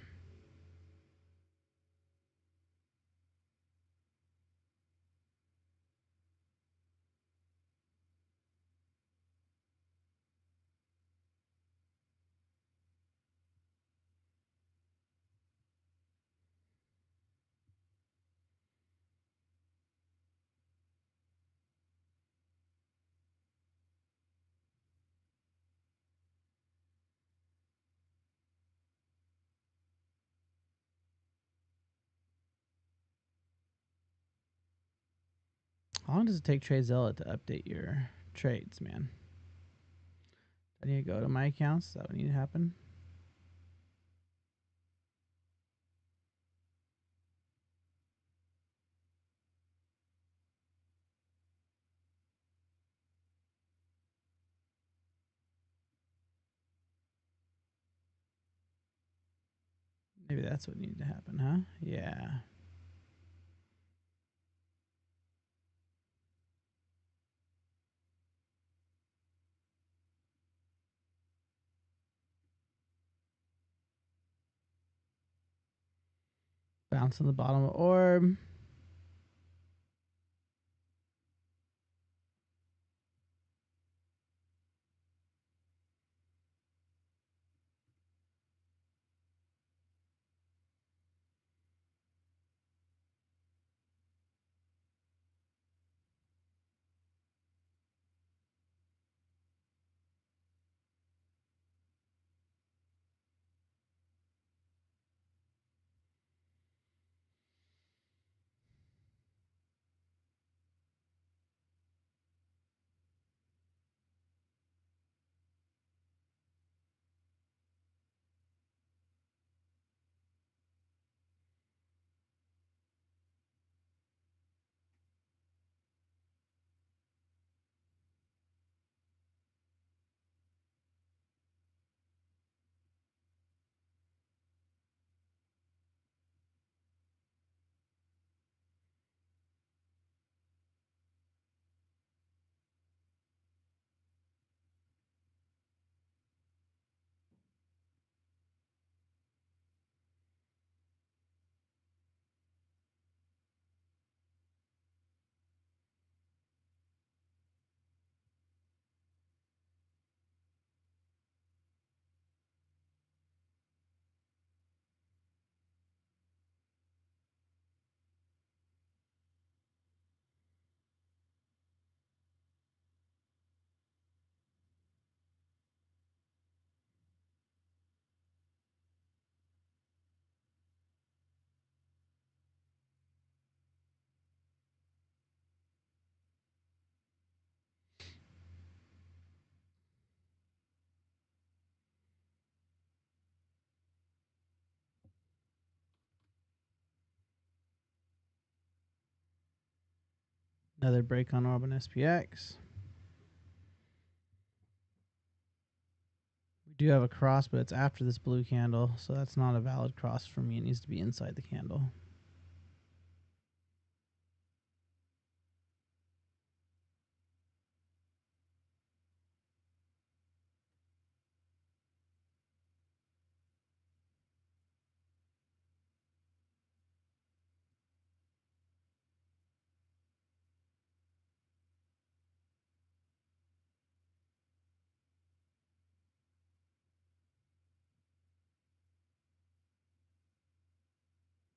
How long does it take TradeZilla to update your trades, man? I need to go to my accounts. Is that what needs to happen? Maybe that's what needed to happen, huh? Yeah. Bounce on the bottom of orb. Another break on orb and SPX. We do have a cross, but it's after this blue candle, so that's not a valid cross for me. It needs to be inside the candle.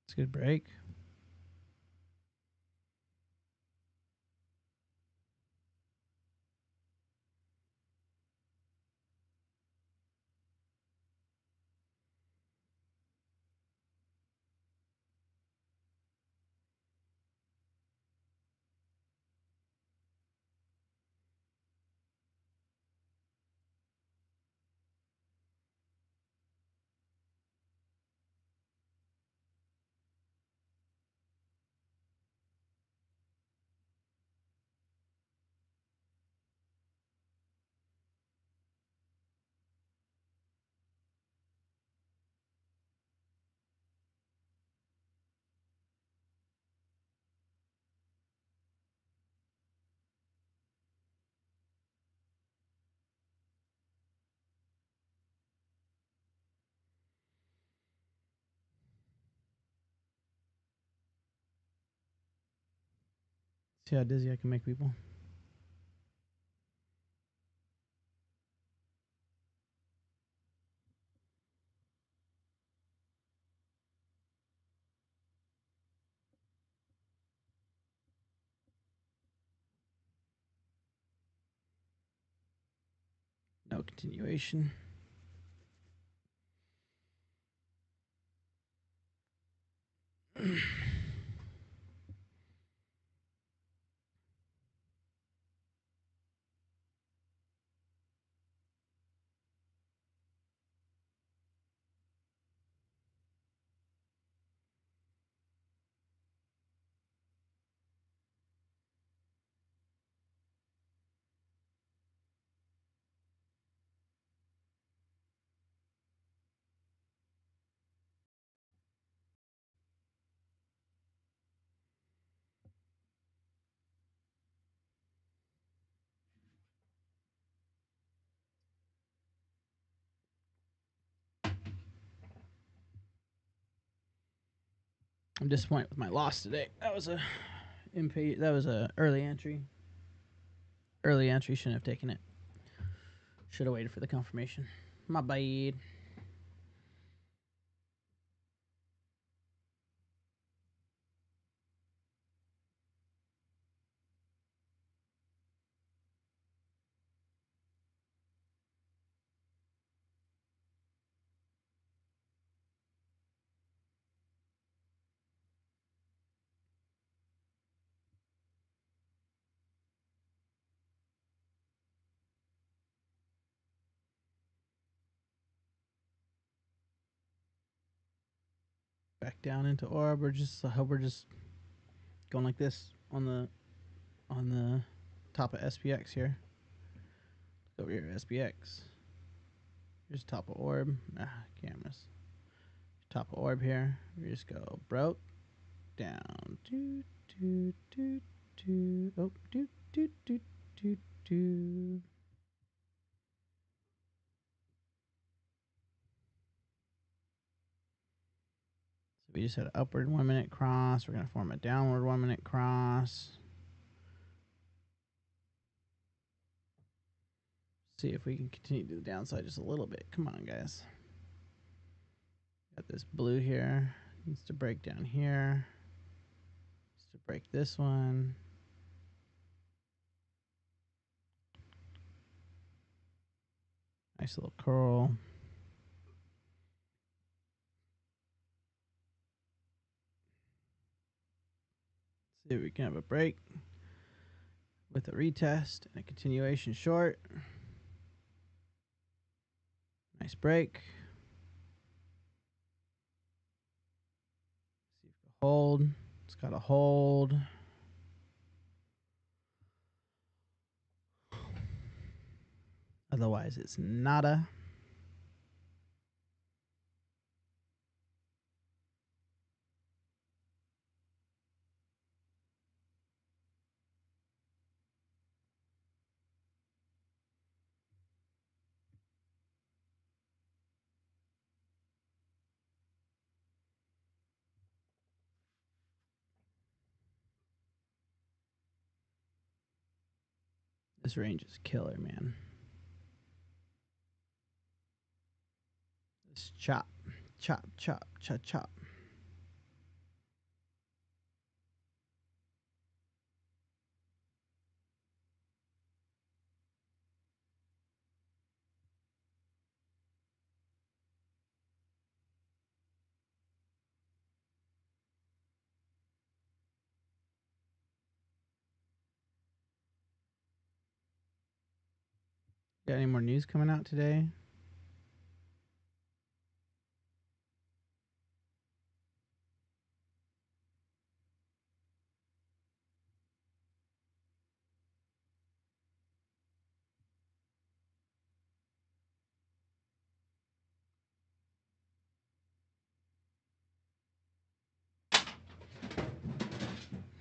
It's a good break. See how dizzy I can make people. No continuation. I'm disappointed with my loss today. That was a early entry. Early entry, shouldn't have taken it. Should have waited for the confirmation. My bad. Back down into orb. I hope we're just going like this on the top of SPX here. Over here, SPX. Here's top of orb. Cameras. Top of orb here. We just go broke down. Do do do do. Oh, do do do do do. So we just had an upward 1 minute cross. We're gonna form a downward 1 minute cross. See if we can continue to the downside just a little bit. Come on, guys. Got this blue here. Needs to break down here. Needs to break this one. Nice little curl. See if we can have a break with a retest and a continuation short. Nice break. See if we can hold. It's got to hold. Otherwise, it's nada. This range is killer, man. Let's chop, chop, chop, chop, chop. Got any more news coming out today?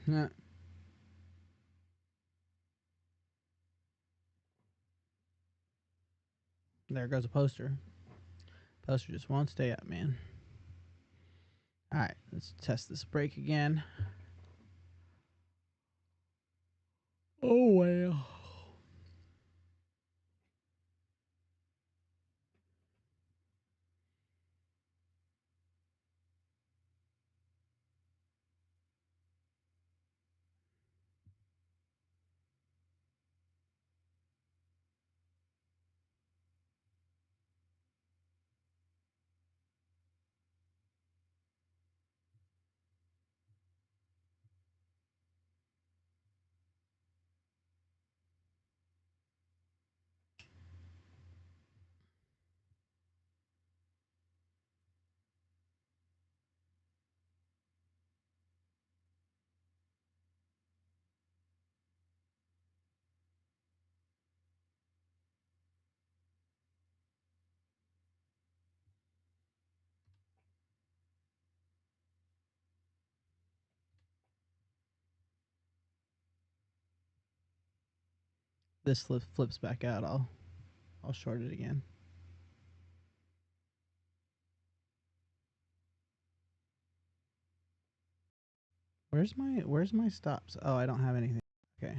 Nah. There goes a poster. Poster just won't stay up, man. All right, let's test this break again. Oh, well. This flips back out. I'll short it again. Where's my stops? Oh, I don't have anything. Okay.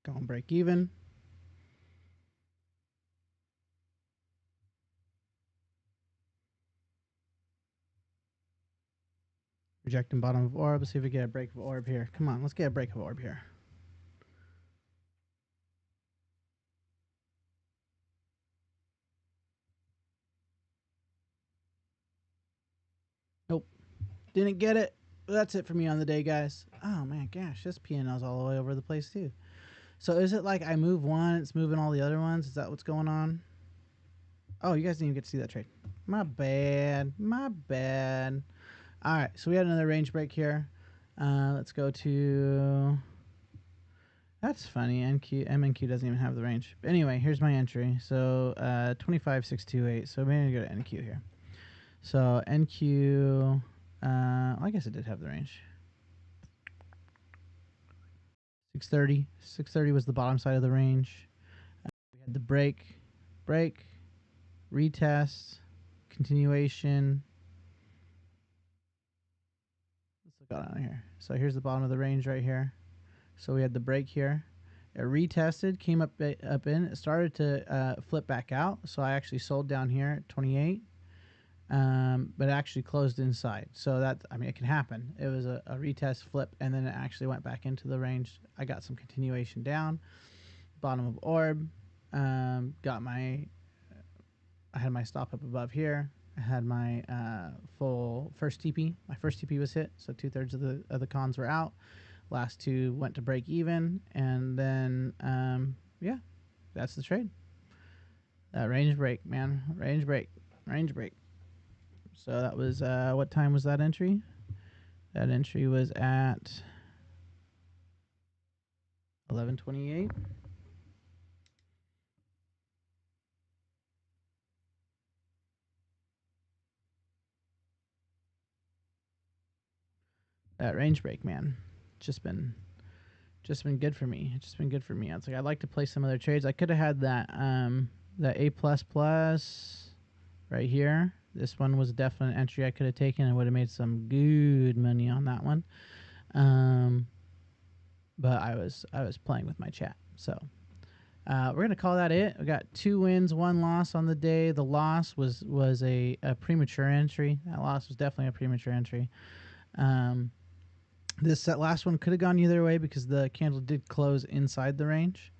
Go and break even. Rejecting bottom of orb. Let's see if we get a break of orb here. Come on, let's get a break of orb here. Nope. Didn't get it. That's it for me on the day, guys. Oh man, gosh, this P&L's all the way over the place too. So is it like I move one, it's moving all the other ones? Is that what's going on? Oh, you guys didn't even get to see that trade. My bad. My bad. All right, so we had another range break here. Let's go to. That's funny. MNQ doesn't even have the range. But anyway, here's my entry. So 25628. So maybe go to NQ here. So NQ. I guess it did have the range. 630. 630 was the bottom side of the range. We had the break, retest, continuation. Let's look out on here. So here's the bottom of the range right here. So we had the break here. It retested, came up in. It started to flip back out. So I actually sold down here at 28, but it actually closed inside. So that, I mean, it can happen. It was a retest flip, and then it actually went back into the range. I got some continuation down. Bottom of orb. Got my. I had my stop up above here. I had my full first TP. My first TP was hit, so 2/3 of the cons were out. Last two went to break even, and then yeah, that's the trade. Range break, man. Range break. So that was what time was that entry? That entry was at 11:28. That range break, man. Just been good for me. It's just been good for me. I was like, I'd like to play some other trades. I could have had that A plus plus right here. This one was a definite entry I could have taken and would have made some good money on that one. But I was playing with my chat. So we're gonna call that it. We got 2 wins, 1 loss on the day. The loss was a premature entry. That loss was definitely a premature entry. This last one could have gone either way because the candle did close inside the range.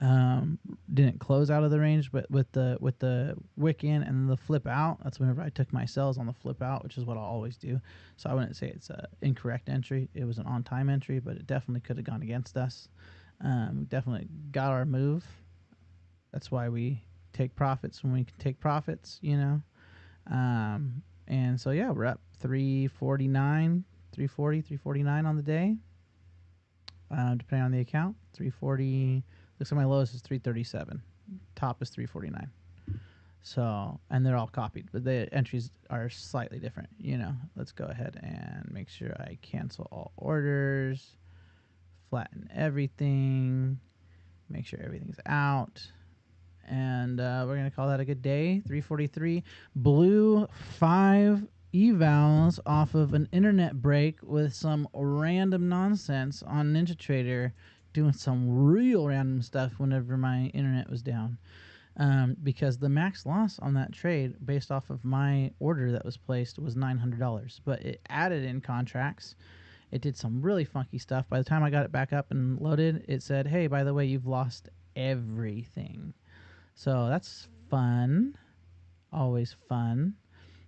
Didn't close out of the range, but with the wick in and the flip out, that's whenever I took my sells on the flip out, which is what I'll always do. So I wouldn't say it's an incorrect entry. It was an on-time entry, but it definitely could have gone against us. Definitely got our move. That's why we take profits when we can take profits, you know. And so yeah, we're up 349, 340, 349 on the day. Depending on the account, 340. Looks like my lowest is 337. Top is 349. So, and they're all copied, but the entries are slightly different. You know, let's go ahead and make sure I cancel all orders, flatten everything, make sure everything's out. And we're going to call that a good day. 343. Blew 5 evals off of an internet break with some random nonsense on NinjaTrader, doing some real random stuff whenever my internet was down. Because the max loss on that trade, based off of my order that was placed, was $900. But it added in contracts. It did some really funky stuff. By the time I got it back up and loaded, it said, hey, by the way, you've lost everything. So that's fun. Always fun.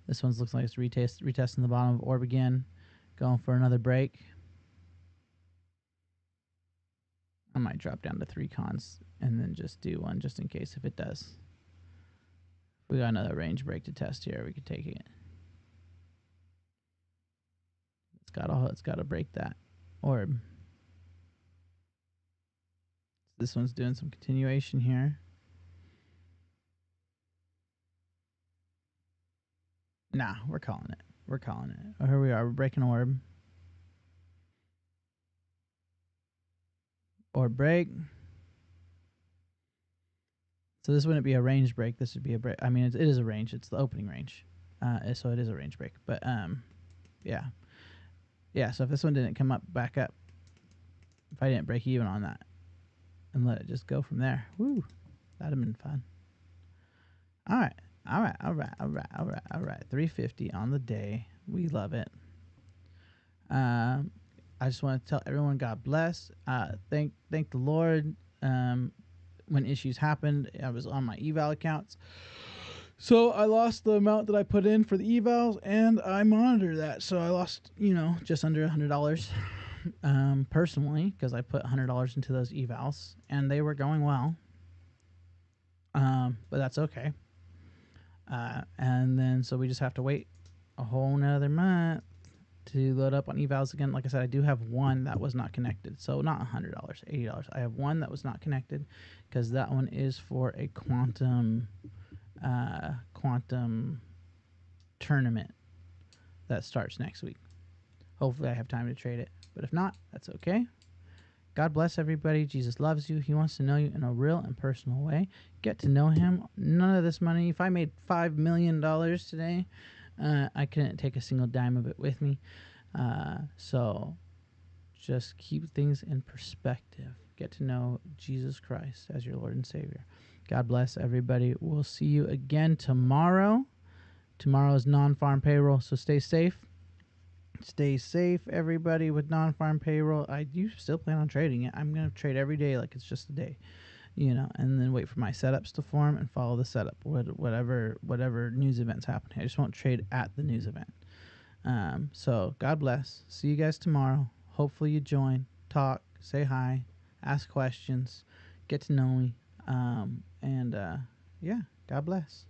This one looks like it's retesting the bottom of orb again. Going for another break. I might drop down to 3 cons and then just do one just in case if it does. We got another range break to test here. We could take it. It's got to break that orb. This one's doing some continuation here. Nah, we're calling it. Oh, here we are. We're breaking orb. Orb break. So this wouldn't be a range break. This would be a break. I mean, it is a range. It's the opening range. So it is a range break. But yeah. Yeah, so if this one didn't come up back up, if I didn't break even on that and let it just go from there, woo, that'd have been fun. All right. 350 on the day. We love it. I just want to tell everyone, God bless. Thank the Lord. When issues happened, I was on my eval accounts. So I lost the amount that I put in for the evals, and I monitor that. So I lost, just under $100. personally, because I put $100 into those evals and they were going well. But that's okay. And then so we just have to wait a whole nother month to load up on evals again. Like I said, I do have one that was not connected, so not $100, $80. I have one that was not connected because that one is for a quantum tournament that starts next week. Hopefully, I have time to trade it, but if not, that's okay. God bless everybody. Jesus loves you. He wants to know you in a real and personal way. Get to know him. None of this money. If I made $5 million today, I couldn't take a single dime of it with me. So just keep things in perspective. Get to know Jesus Christ as your Lord and Savior. God bless everybody. We'll see you again tomorrow. Tomorrow is non-farm payroll, so stay safe. Stay safe, everybody, with non-farm payroll. I do still plan on trading it. I'm going to trade every day like it's just a day, and then wait for my setups to form and follow the setup, whatever news events happening. I just won't trade at the news event. So God bless. See you guys tomorrow. Hopefully you join, talk, say hi, ask questions, get to know me. Yeah, God bless.